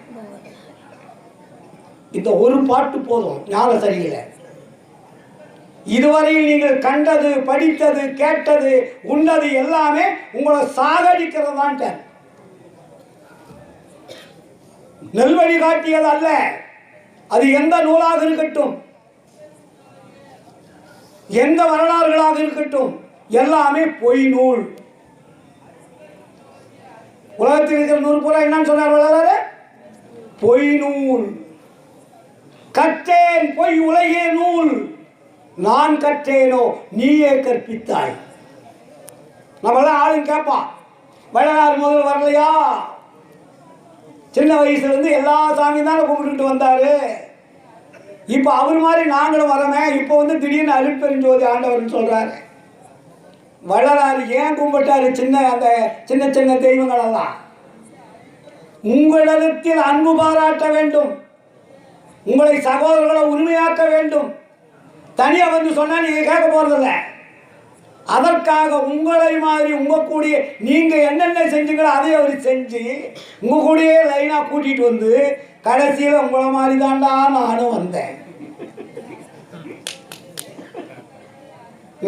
இந்த ஒரு பாட்டு போதும் ஞான சரியில. இதுவரையில் நீங்கள் கண்டது, படித்தது, கேட்டது, உண்டது எல்லாமே உங்களை சாகடிக்கிறதான்ட்ட. நல்வழி காட்டியது அல்ல. அது எந்த நூலாக இருக்கட்டும், எந்த வரலாறுகளாக இருக்கட்டும், எல்லாமே பொய் நூல். உலகத்தில் இருக்கிற நூல் பூரா என்னன்னு சொன்னார் வரலாறு? பொய் நூல். கற்றேன் பொய் உலகே நூல், நான் கற்றேனோ நீயே கற்பித்தாய். நம்மளாம் ஆளுங்க கேட்பான், வள்ளலார் முதல் வரலையா? சின்ன வயசுல இருந்து எல்லா சாமியும் தானே கும்பிட்டுட்டு வந்தாரு. இப்போ அவர் மாதிரி நாங்களும் வரமே. இப்போ வந்து திடீர்னு அருட்பெருஞ்சோதி ஆண்டவர்னு சொல்றாரு. வள்ளலார் ஏன் கும்பிட்டாரு? அந்த சின்ன சின்ன தெய்வங்கள் எல்லாம் உங்களிடத்தில் அன்பு பாராட்ட வேண்டும், உங்களை சகோதரர்களை உரிமையாக்க வேண்டும். தனியா வந்து சொன்னா நீங்க கேட்க போறதில்ல. அதற்காக உங்களை மாதிரி உங்க கூடிய நீங்க என்னென்ன செஞ்சீங்களோ அதை அவர் செஞ்சு உங்க கூடயே லைனா கூட்டிட்டு வந்து கடைசியில் உங்களை மாதிரி தாண்டா நானும் வந்தேன்.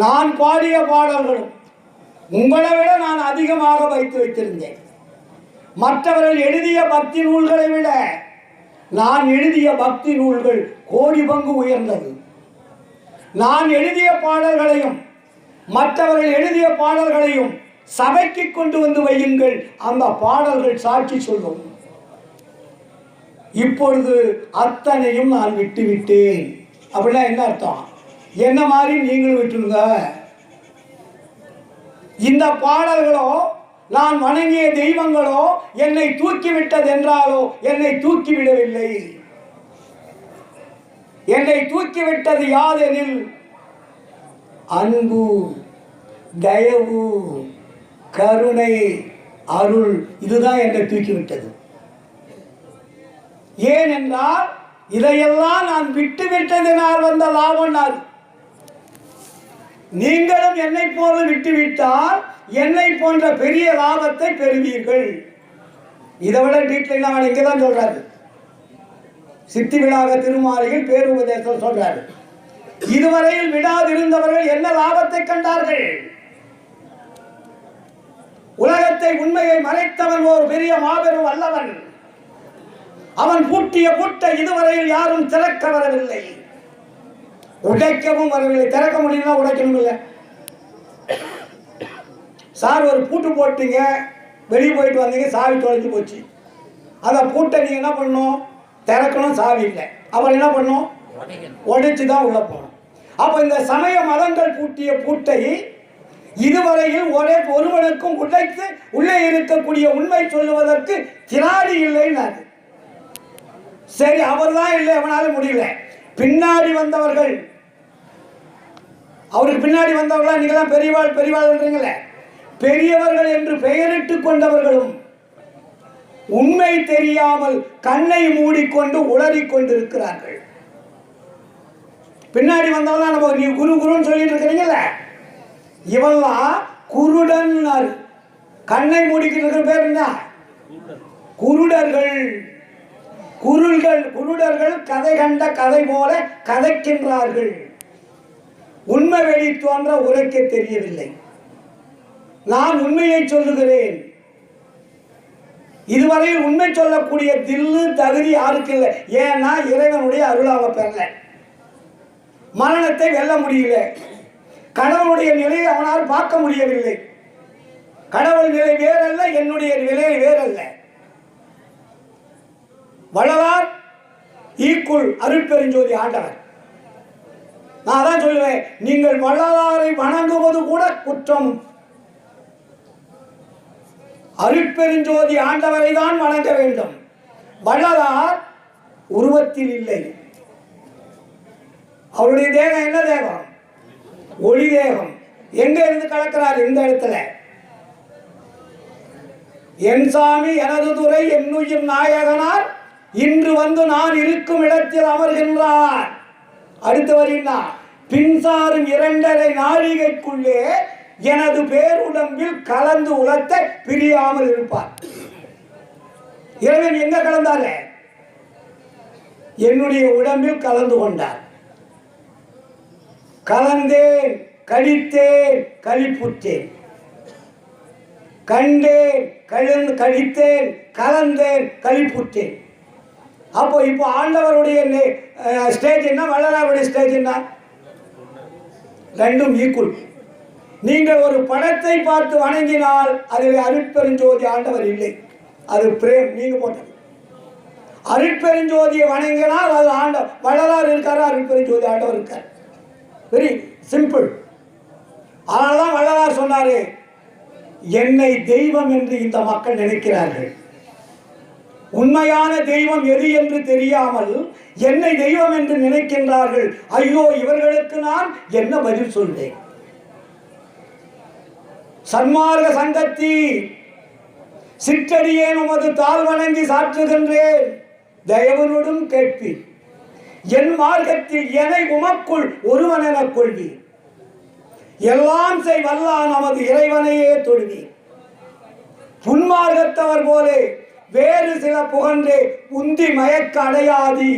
நான் பாடிய பாடல்களும் உங்களை விட நான் அதிகமாக வைத்து வைத்திருந்தேன். மற்றவர்கள் எழுதிய பக்தி நூல்களை விட நான் எழுதிய பக்தி நூல்கள் கோடி பங்கு உயர்ந்தது. நான் எழுதிய பாடல்களையும் மற்றவர்கள் எழுதிய பாடல்களையும் சபைக்கு கொண்டு வந்து வையுங்கள், அந்த பாடல்கள் சாட்சி சொல்லும். இப்பொழுது அத்தனையும் நான் விட்டு விட்டேன். அப்படின்னா என்ன அர்த்தம்? என்ன மாதிரி நீங்களும் விட்டுருங்க. இந்த பாடல்களோ நான் வணங்கிய தெய்வங்களோ என்னை தூக்கிவிட்டது என்றாலோ என்னை தூக்கிவிடவில்லை. என்னை தூக்கிவிட்டது யாதெனில் அன்பு, தயவு, கருணை, அருள், இதுதான் என்னை தூக்கிவிட்டது. ஏனென்றால் இதையெல்லாம் நான் விட்டு விட்டதினால் வந்த லாபம். நீங்களும் என்னை போல விட்டுவிட்டால் என்னை போன்ற பெரிய லாபத்தை பெறுவீர்கள். இதை விட டீட்டெயில் நான் இங்கே தான் சொல்றாரு. சித்தி விழாக திருமாலையில் பேருபதேசம் சொல்றாரு. இதுவரையில் விடாதிருந்தவர்கள் என்ன லாபத்தை கண்டார்கள்? உலகத்தை உண்மையை மறைத்தவன் ஒரு பெரிய மாபெரும் வல்லவன். அவன் பூட்டிய பூட்டை இதுவரையில் யாரும் திறக்க வரவில்லை, உடைக்கவும் வரவில்லை. திறக்க முடியும்னா உடைக்கணும் இல்லை. சார் ஒரு பூட்டு போட்டீங்க, வெளியே போயிட்டு வந்தீங்க, சாவி தொலைஞ்சு போச்சு. அந்த பூட்டை நீங்க என்ன பண்ணணும்? திறக்கணும், சாவி இல்லை. அப்புறம் என்ன பண்ணணும்? உடைச்சு தான் உள்ள போகணும். அப்போ இந்த சமய மதங்கள் பூட்டிய பூட்டை இதுவரையில் ஒருவனுக்கும் உடைத்து உள்ளே இருக்கக்கூடிய உண்மை சொல்லுவதற்கு திராடி இல்லைன்னாரு. சரி, அவர் தான் இல்லை, அவனால முடியல. பின்னாடி வந்தவர்கள், அவருக்கு பின்னாடி வந்தவர்களா நீங்களாம் பெரியவாள் பெரியவாள்ன்றீங்களே, பெரியவர்கள் என்று பெயரிட்டு கொண்டவர்களும் உண்மை தெரியாமல் கண்ணை மூடிக்கொண்டு உளறிக் கொண்டிருக்கிறார்கள். பின்னாடி வந்தவங்களாம் நம்ம நீ குரு குருன்னு சொல்லிட்டு இருக்கிறீங்கல்ல, இவெல்லாம் குருடன். கண்ணை மூடிக்கிட்டு இருக்கிற பேர் என்ன? குருடர்கள். குருடர்கள் கதை கண்ட கதை போல கதைக்கின்றார்கள். உண்மை வெளி தோன்ற உரைக்க தெரியவில்லை. நான் உண்மையை சொல்லுகிறேன். இதுவரையில் உண்மை சொல்லக்கூடிய தில்லு தகுதி யாருக்கு இல்லை. ஏன்னா இறைவனுடைய அருள் அவங்க பெறல. மரணத்தை வெல்ல முடியல. கடவுளுடைய நிலையை அவனால் பார்க்க முடியவில்லை. கடவுள் நிலை வேறல்ல, என்னுடைய நிலை வேறல்ல. வள்ளலார் ஈக்குள் அருட்பெருஞ்சோதி ஆண்டவர். நான் தான் சொல்லுவேன், நீங்கள் வள்ளலாரை வணங்குவது கூட குற்றம். அருட்பெருஞ்சோதி ஆண்டவரை தான் வணங்க வேண்டும். வள்ளலார் உருவத்தில் இல்லை. அவருடைய தேகம் என்ன தேகம்? ஒளி தேகம். எங்க இருந்து கலக்கிறார்? இந்த இடத்துல. என் சாமி எனது துறை என்னுயிர் நாயகனார் இன்று வந்து நான் இருக்கும் இடத்தில் அமர்கின்றார். அடுத்து வருகின்றார். பின்சாரும் 2.5 நாழிகைக்குள்ளே எனது பேருடம்பில் கலந்து உலர்த்த பிரியாமல் இருப்பார். இறைவன் எங்க கலந்தாரு? என்னுடைய உடம்பில் கலந்து கொண்டார். கலந்தேன், கழித்தேன், கழிப்புற்றேன், கண்டேன், கழித்தேன், கலந்தேன், கழிப்புற்றேன். அப்போ இப்போ ஆண்டவருடைய ஸ்டேஜ் என்ன, வள்ளலாருடைய ஸ்டேஜ் என்ன? ரெண்டும் ஈக்குவல். நீங்கள் ஒரு படத்தை பார்த்து வணங்கினால் அதில் அருட்பெருஞ்சோதி ஆண்டவர் இல்லை, அது பிரேம் நீங்க போட்டது. அருட்பெருஞ்சோதியை வணங்கினால் அது வள்ளலார் இருக்காரு, அருட்பெருஞ்சோதி ஆண்டவர் இருக்கார். Very simple. அதனால்தான் வள்ளலார் சொன்னாரு, என்னை தெய்வம் என்று இந்த மக்கள் நினைக்கிறார்கள். உண்மையான தெய்வம் எது என்று தெரியாமல் என்னை தெய்வம் என்று நினைக்கின்றார்கள். ஐயோ, இவர்களுக்கு நான் என்ன பதில் சொல்வேன்? சன்மார்க்க சங்கத்தி சிற்றடியேன் உமது தாழ் வணங்கி சாற்றுகின்றேன், தயவனுடன் கேட்பி. என் மார்க்கத்தில் என்னை உமக்குள் ஒருவன் எனக் கொள்வி. எல்லாம் செய் வல்லான் நமது இறைவனையே தொழுவி. புன்மார்க்கத்தவர் போலே வேறு சில புகன்றே உந்தி மயக்க அடையாதி.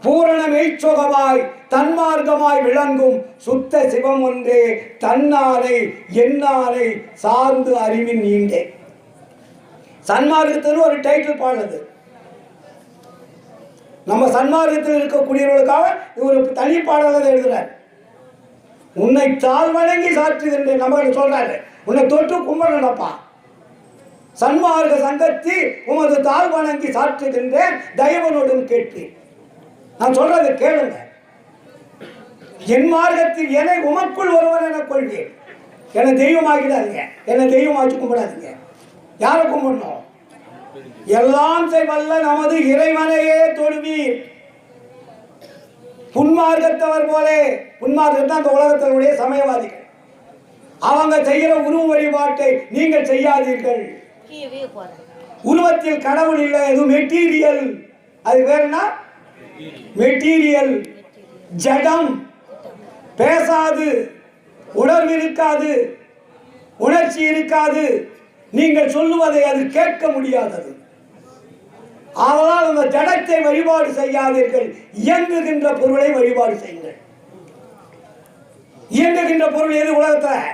பூரண மெய்ச்சொகமாய் தன்மார்க்கமாய் விளங்கும் சுத்த சிவம் ஒன்றே தன்னாலை என்னாலை சார்ந்து அறிவின் நீண்டே. சன்மார்க்கத்தில் ஒரு டைட்டில் பாடுறது. நம்ம சன்மார்க்கத்தில் இருக்கக்கூடியவர்களுக்காக ஒரு தனி பாடலை எழுதுறார். உன்னை தாழ் வணங்கி சாற்றுகின்றேன். நம்ம சொல்றாரு, உன்னை தொட்டு கும்பிடப்பா. சன்மார்க்க சங்கத்தி உமது தாழ் வணங்கி சாற்றுகின்றேன், தயவனோடும் கேட்பேன். நான் சொல்றதை கேளுங்க. என் மார்க்கத்தில் என்னை உமக்குள் ஒருவன் என கொள்வேன். என்னை தெய்வமாக்கிடாதீங்க, என்னை தெய்வமாச்சு கும்பிடாதீங்க. யாரை கும்பிடணும்? எல்லாம் செய்வல்ல நமது இறைவனையே தொழுவீர். புன்மார்க்கத்தவர் போலே, புன்மார்க்கத்தை அந்த உலகத்தினுடைய சமயவாதிகள், அவங்க செய்கிற உருவ வழிபாட்டை நீங்கள் செய்யாதீர்கள். உருவத்தில் கடவுள் இல்லை, அது மெட்டீரியல். அது வேற என்ன? மெட்டீரியல், ஜடம், பேசாது, உணர்வு இருக்காது, உணர்ச்சி இருக்காது, நீங்கள் சொல்லுவதை அது கேட்க முடியாதது. ஆனால் அந்த ஜடத்தை வழிபாடு செய்யாதீர்கள், இயங்குகின்ற பொருளை வழிபாடு செய்யுங்கள். இயங்குகின்ற பொருள் எது உலகத்தில்?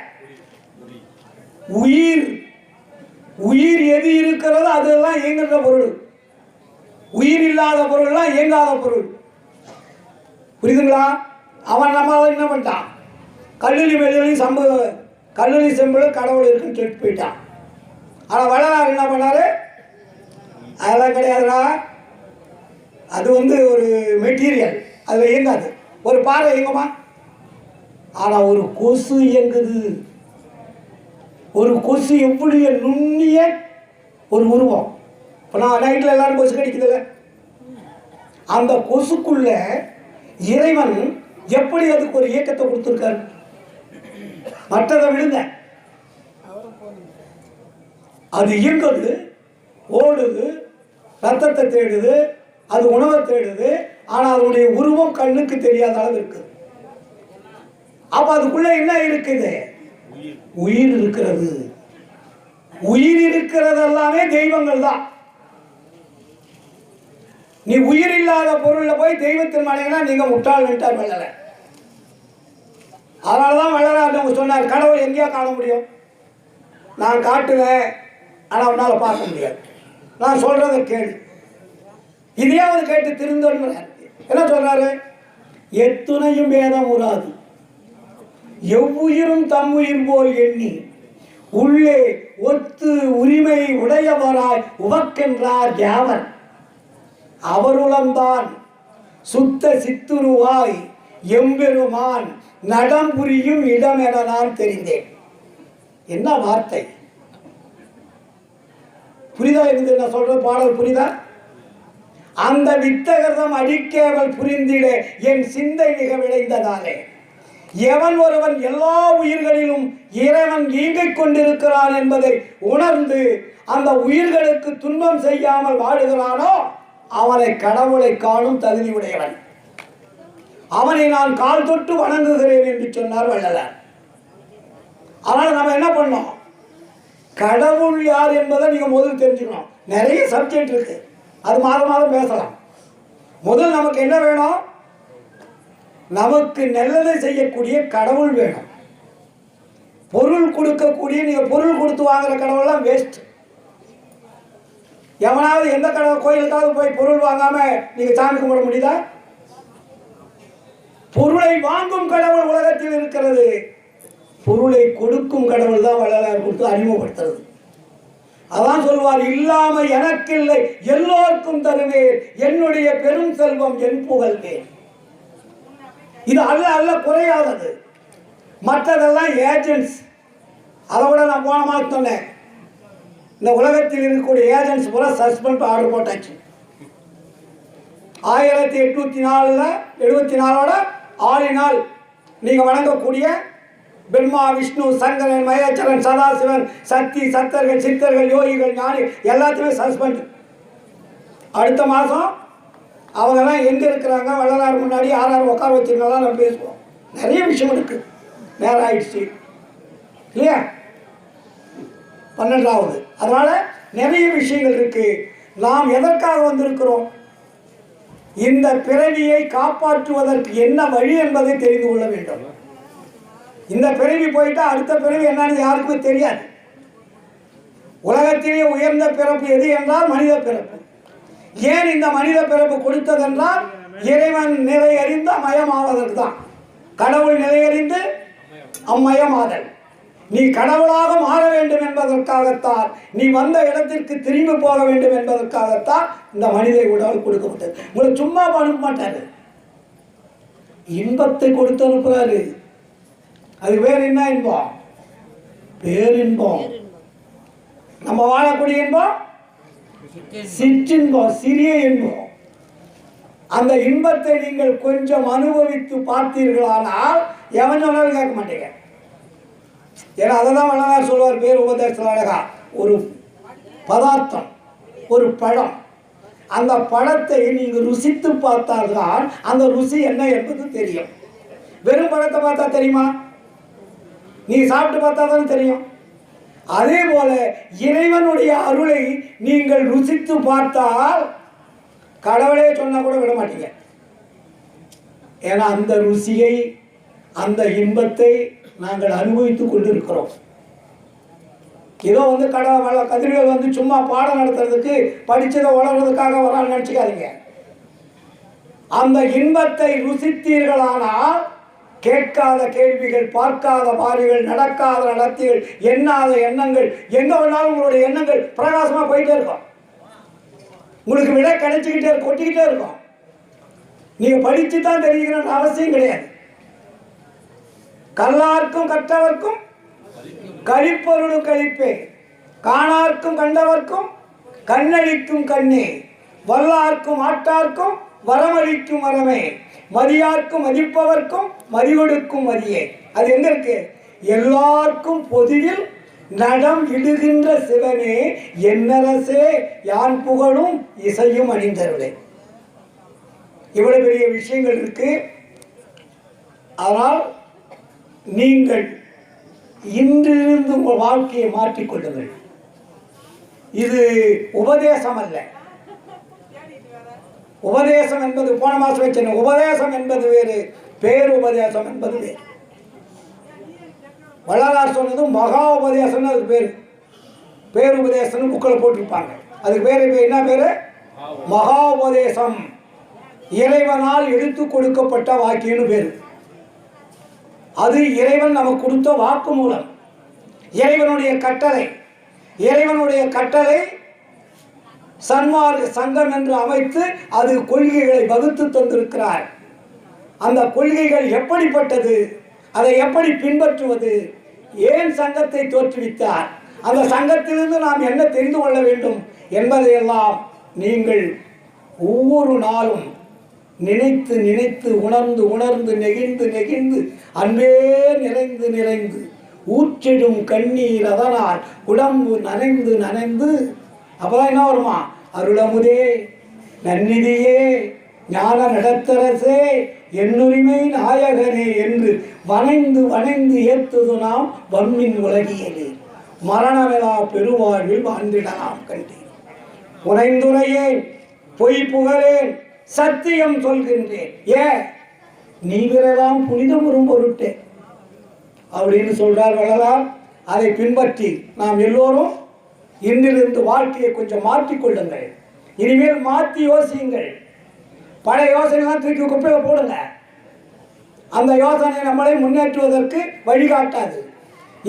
உயிர். உயிர் எது இருக்கிறதோ அதெல்லாம் இயங்குகின்ற பொருள். உயிர் இல்லாத பொருள்லாம் இயங்காத பொருள். புரியுதுங்களா? அவன் நம்மளால என்ன பண்ணிட்டான்? கல்லூரி வெளியிலையும் கல்லூரி செம்பில் கடவுள் இருக்குன்னு சொல்லிட்டு போயிட்டான். ஆனால் வள்ளலார் என்ன பண்ணாரு? அதெல்லாம் கிடையாதுடா, அது ஒரு மெட்டீரியல், அதில் இயங்காது. ஒரு பாறை இயங்குமா? ஆனால் ஒரு கொசு இயங்குது. ஒரு கொசு எப்படி நுண்ணிய ஒரு உருவம். இப்போ நான் நைட்டில் எல்லாரும் கொசு கடிக்குதுல்ல, அந்த கொசுக்குள்ள இறைவன் எப்படி அதுக்கு ஒரு இயக்கத்தை கொடுத்துருக்காரு. மற்றதை விடுங்க, அது இயங்குது, ஓடுது, ரத்தத்தை தேடுது, அது உணவை தேடுது. ஆனால் அதனுடைய உருவம் கண்ணுக்கு தெரியாத அளவு இருக்குது. அப்போ அதுக்குள்ள என்ன இருக்குது? உயிர் இருக்கிறது. உயிர் இருக்கிறது எல்லாமே தெய்வங்கள் தான். நீ உயிர் இல்லாத பொருளில் போய் தெய்வத்தின் மனைவினா நீங்க முட்டாள் விட்டார் வள்ளல. அதனாலதான் வள்ளலார் சொன்னார், கடவுள் எங்கேயா காண முடியும்? நான் காட்டுவேன், ஆனால் அவனால் பார்க்க முடியாது. நான் சொல்றதை கேளு, இதையாவது கேட்டு திருந்தோன்னு என்ன சொல்றாரு? எத்துணையும் வேதம் உறாது எவ்வுயிரும் தம்முயிர் போல் எண்ணி உள்ளே ஒத்து உரிமை உடையவராய் உவக்கின்றார் யாவர். அவருளம்தான் சுத்த சித்துருவாய் எம்பெருமான் நடம் புரியும் இடம் என நான் தெரிந்தேன். என்ன வார்த்தை! புரிதா? இருந்து நான் சொல்ற பாடல் புரிதா? அந்த வித்தகர்தம் அடிக்கேவல் புரிந்திட என் சிந்தை மிக விளைந்ததாலே எவன் ஒருவன் எல்லா உயிர்களிலும் இறைவன் ஈங்கிக் கொண்டிருக்கிறான் என்பதை உணர்ந்து அந்த உயிர்களுக்கு துன்பம் செய்யாமல் வாழுகிறானோ அவனை கடவுளை காணும் தகுதி உடையவன். அவனை நான் கால் தொட்டு வணங்குகிறேன் என்று சொன்னார் வள்ளலார். அதனால் நம்ம என்ன பண்ணோம், கடவுள் யார் என்பதை நீங்கள் முதல் தெரிஞ்சுக்கணும். நிறைய சப்ஜெக்ட் இருக்கு, அது மாதம் மாதம் பேசலாம். முதல் நமக்கு என்ன வேணும், நமக்கு நல்லதை செய்யக்கூடிய கடவுள் வேணும். பொருள் கொடுக்கக்கூடிய, நீங்கள் பொருள் கொடுத்து வாங்குற கடவுள்லாம் வேஸ்ட். எவனாவது எந்த கடவுள் கோயிலுக்காவது போய் பொருள் வாங்காம நீங்க சாமி கும்பிட முடியுதா? பொருளை வாங்கும் கடவுள் உலகத்தில் இருக்கிறது, பொருளை கொடுக்கும் கடவுள் தான் வள்ளலார் கொடுத்து அறிமுகப்படுத்துறது. அதான் சொல்வார், இல்லாம எனக்கில்லை எல்லோருக்கும் தருவேன், என்னுடைய பெரும் செல்வம் என் புகழ்வேன். இது அல்ல அல்ல குறையாதது. மற்றதெல்லாம் ஏஜென்ட்ஸ். அதை விட நான் போன மாதம் சொன்னேன், இந்த உலகத்தில் இருக்கக்கூடிய ஏஜென்ட்ஸ் பூரா சஸ்பெண்ட் ஆர்டர் போட்டாச்சு. 1874 ஆளினால் நீங்கள் வணங்கக்கூடிய பிரம்மா, விஷ்ணு, சங்கரன், மகேஸ்வரன், சதாசிவன், சக்தி, சத்தர்கள், சித்தர்கள், யோகிகள், ஞானி எல்லாத்தையுமே சஸ்பெண்ட். அடுத்த மாதம் அவங்கெல்லாம் எங்கே இருக்கிறாங்க, வள்ளலார் முன்னாடி யார் உட்கார வச்சுருந்தாலும் நம்ம பேசுவோம். நிறைய விஷயம் இருக்கு, நேரம் ஆயிடுச்சு இல்லையா, 12வது. அதனால நிறைய விஷயங்கள் இருக்கு. நாம் எதற்காக வந்திருக்கிறோம், இந்த பிறவியை காப்பாற்றுவதற்கு என்ன வழி என்பதை தெரிந்து கொள்ள வேண்டும். இந்த பிறவி போயிட்டா அடுத்த பிறவி என்னன்னு யாருக்குமே தெரியாது. உலகத்திலே உயர்ந்த பிறப்பு எது என்றால் மனித பிறப்பு. ஏன் இந்த மனித பிறப்பு கொடுத்ததென்றால் இறைவன் நிலையறிந்து அமயமாவதற்கு தான். கடவுள் நிலையறிந்து அம்மயமாதல். நீ கடவுளாக மாற வேண்டும் என்பதற்காகத்தான், நீ வந்த இடத்திற்கு திரும்பி போக வேண்டும் என்பதற்காகத்தான் இந்த மனித உடல் கொடுக்கப்பட்டது. உங்களுக்கு சும்மா அனுப்ப மாட்டாரு, இன்பத்தை கொடுத்து அனுப்புறாரு. அது வேறு என்ன இன்பம், பேரின்பம். நம்ம வாழக்கூடிய இன்பம் சிற்றின்பம், சிறிய இன்பம். அந்த இன்பத்தை நீங்கள் கொஞ்சம் அனுபவித்து பார்த்தீர்களானால் எவன் சொன்னாலும் கேட்க மாட்டீங்க. ஏன்னா அதை தான் வள்ளலார் சொல்வார், பேர் உபதேசத்தில் அழகா. ஒரு பதார்த்தம், ஒரு பழம், அந்த பழத்தை நீங்கள் ருசித்து பார்த்தால்தான் அந்த ருசி என்ன என்பது தெரியும். வெறும் பழத்தை பார்த்தா தெரியுமா? நீ சாப்பிட்டு பார்த்தா தான் தெரியும். அதே போல இறைவனுடைய அருளை நீங்கள் ருசித்து பார்த்தால் கடவுளே சொன்னா கூட விட மாட்டீங்க. ஏன்னா அந்த ருசியை, அந்த இன்பத்தை நாங்கள் அனுபவித்துக் கொண்டிருக்கிறோம். ஏதோ கதிர்கள் சும்மா பாடம் நடத்துறதுக்கு, படிச்சதை வளர்றதுக்காக வரான்னு நினைச்சுக்காதீங்க. அந்த இன்பத்தை ருசித்தீர்களானால் கேட்காத கேள்விகள், பார்க்காத பாரிகள், நடக்காத நடத்திகள், எண்ணாத எண்ணங்கள், எங்க வேணாலும் உங்களுடைய எண்ணங்கள் பிரகாசமா போயிட்டே இருக்கும். உங்களுக்கு விடை கிடைச்சிக்கிட்டே கொட்டிக்கிட்டே இருக்கும். நீங்க படிச்சு தான் தெரிஞ்சுக்கணும்னு அவசியம் கிடையாது. கல்லார்க்கும் கற்றவர்க்கும் கழிப்பொருளும் கழிப்பே, காணார்க்கும் கண்டவர்க்கும் கண்ணளிக்கும் கண்ணே, வல்லார்க்கும் ஆட்டார்க்கும் வரமளிக்கும் வரமே, மதியார்க்கும் மதிப்பவர்க்கும் மதிவொடுக்கும் மதியே. அது எங்க இருக்கு? எல்லாருக்கும் பொதுவில் நடம் இடுகின்ற சிவனே, என்னரசே யான் புகழும் இசையும் அணிந்தருளே. இவ்வளவு பெரிய விஷயங்கள் இருக்கு. ஆனால் நீங்கள் இன்றிலிருந்து உங்கள் வாழ்க்கையை மாற்றிக்கொள்ளுங்கள். இது உபதேசம் அல்ல. உபதேசம் என்பது போன மாசம் வச்சேன். உபதேசம் என்பது வேறு, பேருபதேசம் என்பது வேறு. வள்ளலார் சொன்னது மகா உபதேசம்னு அதுக்கு பேரு. பேருபதேசம்னு புக்கில் போட்டிருப்பாங்க. அதுக்கு பேரு என்ன பேரு? மகா உபதேசம். இறைவனால் எடுத்து கொடுக்கப்பட்ட வாக்கியம்னு பேரு. அது இறைவன் நமக்கு கொடுத்த வாக்கு மூலம், இறைவனுடைய கட்டளை. இறைவனுடைய கட்டளை சன்மார்க்க சங்கம் என்று அமைத்து அது கொள்கைகளை வகுத்து தந்திருக்கிறார். அந்த கொள்கைகள் எப்படிப்பட்டது, அதை எப்படி பின்பற்றுவது, ஏன் சங்கத்தை தோற்றுவித்தார், அந்த சங்கத்திலிருந்து நாம் என்ன தெரிந்து கொள்ள வேண்டும் என்பதையெல்லாம் நீங்கள் ஒவ்வொரு நாளும் நினைத்து நினைத்து, உணர்ந்து உணர்ந்து, நெகிழ்ந்து நெகிழ்ந்து, அன்பே நிறைந்து நிறைந்து, ஊற்றிடும் கண்ணீர் அதனால் உடம்பு நனைந்து நனைந்து, அப்பதான் என்ன வருமா? அருளமுதே நன்னிதியே ஞான நடத்தரசே என்னுரிமை நாயகனே என்று வணைந்து வணைந்து ஏத்துது நாம் வம்மின் உலகியலே மரணமெலா பெருவாழ்வில் வாழ்ந்திடலாம் கண்டேன். உனைந்துரையேன் பொய் புகழேன் சத்தியம் சொல்கின்றேன். நீ விரலாம் புனிதம் வரும் பொருட்டே அப்படின்னு சொல்றார் வள்ளலார். அதை பின்பற்றி நாம் எல்லோரும் இன்றிலிருந்து வாழ்க்கையை கொஞ்சம் மாற்றிக்கொள்ளுங்கள். இனிமேல் மாற்றி யோசியுங்கள். பழைய யோசனைலாம் தூக்கி குப்பையில் போடுங்க. அந்த யோசனை நம்மளை முன்னேற்றுவதற்கு வழிகாட்டாது.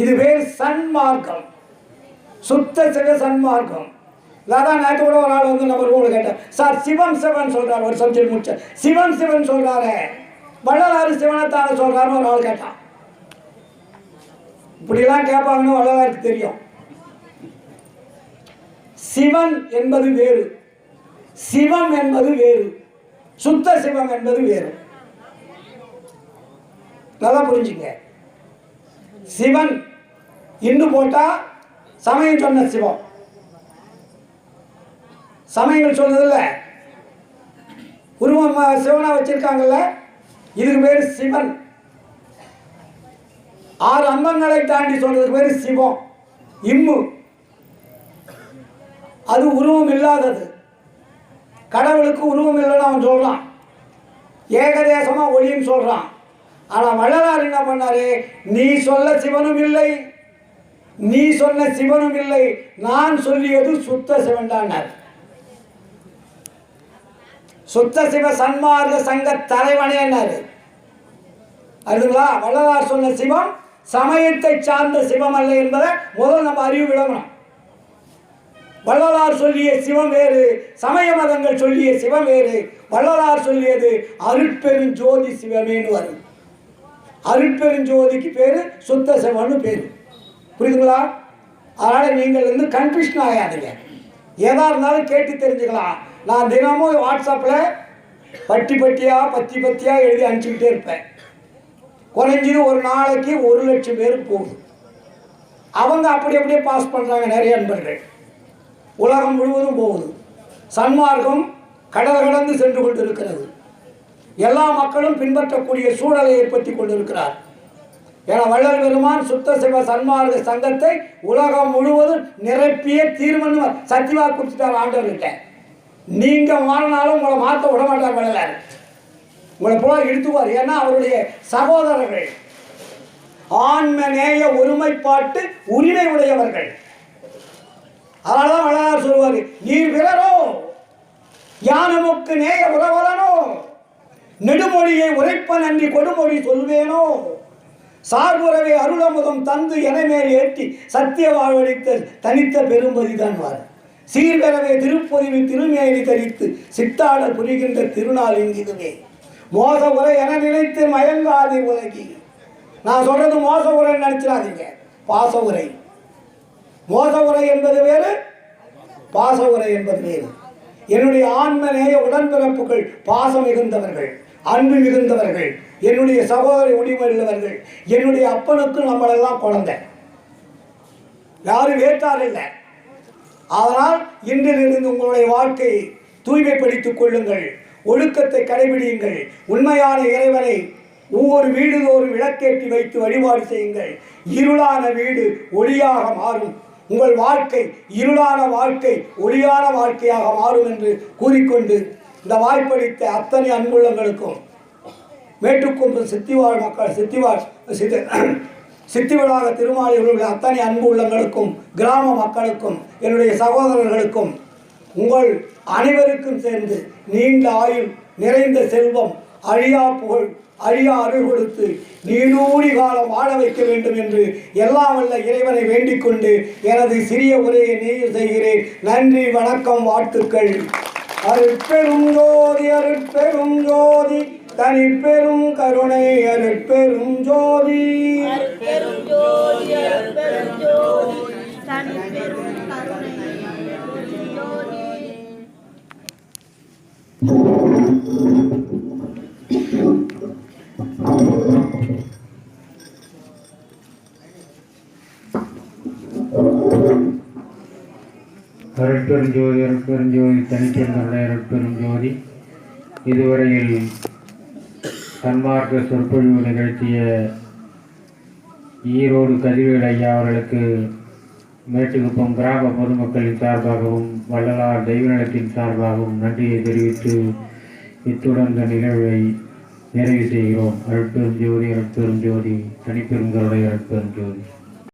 இது வேறு சன்மார்க்கம், சுத்த சிவ சன்மார்க்கம். அதான் நேற்று கூட ஒரு ஆள் வந்து நம்ம ரூமில் கேட்டார், சார் சிவம் சிவன் சொல்கிறார், ஒரு சப்ஜெக்ட் முடிச்ச சிவம் சிவன் சொல்கிறாரு, வள்ளலாறு சிவனைத்தான சொல்கிறாருன்னு ஒரு ஆள் கேட்டான். இப்படிலாம் கேட்பாங்கன்னு வள்ளலாருக்கு தெரியும். சிவன் என்பது வேறு, சிவம் என்பது வேறு, சுத்த சிவம் என்பது வேறு. நல்லா புரிஞ்சுங்க. சிவன் இன்னு போட்டா சமயம் சொன்ன சிவம், சமயங்கள் சொன்னதில்ல, உருவம் சிவனா வச்சிருக்காங்கல்ல, இதுக்கு பேரு சிவன். 6 அங்கங்களை தாண்டி சொல்றதுக்கு பேரு சிவம். இம்மு அது உருவம் இல்லாதது. கடவுளுக்கு உருவம் இல்லைன்னு அவன் சொல்றான், ஏகதேசமா ஒளின்னு சொல்றான். ஆனா வள்ளலார் என்ன பண்ணாரு, நீ சொல்ல சிவனும் இல்லை, நீ சொன்ன சிவனும் இல்லை, நான் சொல்லியது சுத்த சிவன்டான்னார். சுத்த சிவ சன்மார்க்க சங்க தலைவனே என்னாரு அதுங்களா? வள்ளலார் சொன்ன சிவம் சமயத்தை சார்ந்த சிவம் அல்ல என்பதை முதல் நம்ம அறிவு விளங்கணும். வள்ளலார் சொல்லிய சிவம் வேறு, சமய மதங்கள் சொல்லிய சிவம் வேறு. வள்ளலார் சொல்லியது அருட்பெருஞ்சோதி சிவமேனு வரும். அருட்பெருஞ்சோதிக்கு பேரு சுத்த சிவன்னு பேரு. புரியுதுங்களா? அதனால நீங்கள் வந்து கன்ஃபியூஷன் ஆகாதீங்க. எதா இருந்தாலும் கேட்டு தெரிஞ்சுக்கலாம். நான் தினமும் வாட்ஸ்அப்பில் பட்டி பட்டியாக பத்தி பத்தியாக எழுதி அனுப்பிச்சுக்கிட்டே இருப்பேன். குறைஞ்சது ஒரு நாளைக்கு 1,00,000 பேருக்கு போகுது. அவங்க அப்படி அப்படியே பாஸ் பண்ணுறாங்க நிறைய நண்பர்கள். உலகம் முழுவதும் போகுது. சன்மார்க்கம் கடல் கடந்து சென்று கொண்டு இருக்கிறது. எல்லா மக்களும் பின்பற்றக்கூடிய சூழலை ஏற்படுத்தி கொண்டிருக்கிறார். ஏன்னா வள்ளல் பெருமான் சுத்த சிவ சன்மார்க்க சங்கத்தை உலகம் முழுவதும் நிரப்பிய தீர்மானம் சத்தியவா கொடுத்துட்டார் ஆண்டவர்கிட்ட. நீங்க மாறினாலும் உங்களை மாற்ற விட மாட்டார் வள்ளலார். உங்களை போல இழுத்துவார். ஏன்னா அவருடைய சகோதரர்கள் ஆன்மநேய ஒருமைப்பாட்டு உரிமை உடையவர்கள். அதனாலதான் வள்ளலார் சொல்வாரு, நீ விரரோ யானமுக்கு நேய உறவரனோ, நெடுமொழியை உரைப்ப நன்றி கொடுமொழி சொல்வேனோ, சார்புறவை அருளமுதம் தந்து எனமேல் ஏற்றி சத்திய வாழ்வழித்த தனித்த பெரும்பதிதான் வார். சீர்பெறவே திருப்பொதிவு திருமேனி தரித்து சித்தாடல் புரிகின்ற திருநாள் இங்கிதுவே. மோச உரை என நினைத்து மயங்காதி உலகி. நான் சொல்றது மோச உரைன்னு நினைச்சிடாதீங்க, பாச உரை. மோச உரை என்பது வேறு, பாச உரை என்பது வேறு. என்னுடைய ஆன்மநேய உடன்பிறப்புகள் பாசம் மிகுந்தவர்கள், அன்பு மிகுந்தவர்கள், என்னுடைய சகோதரி உரிமையுள்ளவர்கள். என்னுடைய அப்பனுக்கு நம்மளெல்லாம் குழந்தை, யாரும் வேற்றார் இல்லை. அதனால் இன்றிலிருந்து உங்களுடைய வாழ்க்கையை தூய்மைப்படுத்திக் கொள்ளுங்கள், ஒழுக்கத்தை கடைபிடியுங்கள், உண்மையான இறைவனை ஒவ்வொரு வீடுதோறும் விளக்கேற்றி வைத்து வழிபாடு செய்யுங்கள். இருளான வீடு ஒளியாக மாறும். உங்கள் வாழ்க்கை இருளான வாழ்க்கை ஒளியான வாழ்க்கையாக மாறும் என்று கூறிக்கொண்டு இந்த வாய்ப்பளித்த அத்தனை அன்புள்ளங்களுக்கும் மேட்டுக்கொம்பு சித்திவாழ் மக்கள் சித்திவிழாக திருமாலில் உள்ள அத்தனை அன்பு உள்ளங்களுக்கும் கிராம மக்களுக்கும் என்னுடைய சகோதரர்களுக்கும் உங்கள் அனைவருக்கும் சேர்ந்து நீண்ட ஆயுள், நிறைந்த செல்வம், அழியா புகழ், அழியா அருள் கொடுத்து நீடூழி காலம் வாழ வைக்க வேண்டும் என்று எல்லாம் வல்ல இறைவனை வேண்டிக் கொண்டு எனது சிறிய உரையை நிறைவு செய்கிறேன். நன்றி, வணக்கம், வாழ்த்துக்கள். அருட்பெரும் ஜோதி, அருட்பெரும் ஜோதி, தனிப்பெரும் கருணை, அருட்பெரும் ஜோதி, அருட்பெரும் ஜோதி, அருட்பெரும் ஜோதி, தனிப்பெரும் கருணை, அருட்பெரும் ஜோதி. அருட்பெருஞ்சோதி அருட்பெருஞ்சோதி தனிப்பெருந்தருடைய அருட்பெருஞ்சோதி. இதுவரையில் சன்மார்க்க சொற்பொழிவு நிகழ்த்திய ஈரோடு கதிர்வேல் ஐயா அவர்களுக்கு மேட்டுக்குப்பம் கிராம பொதுமக்களின் சார்பாகவும் வள்ளலார் தெய்வநலத்தின் சார்பாகவும் நன்றியை தெரிவித்து இத்துடன் இந்த நிகழ்வை நிறைவு செய்கிறோம். அருட்பெருஞ்சோதி அருட்பெருஞ்சோதி தனிப்பெருந்தருடைய அருட்பெருஞ்சோதி.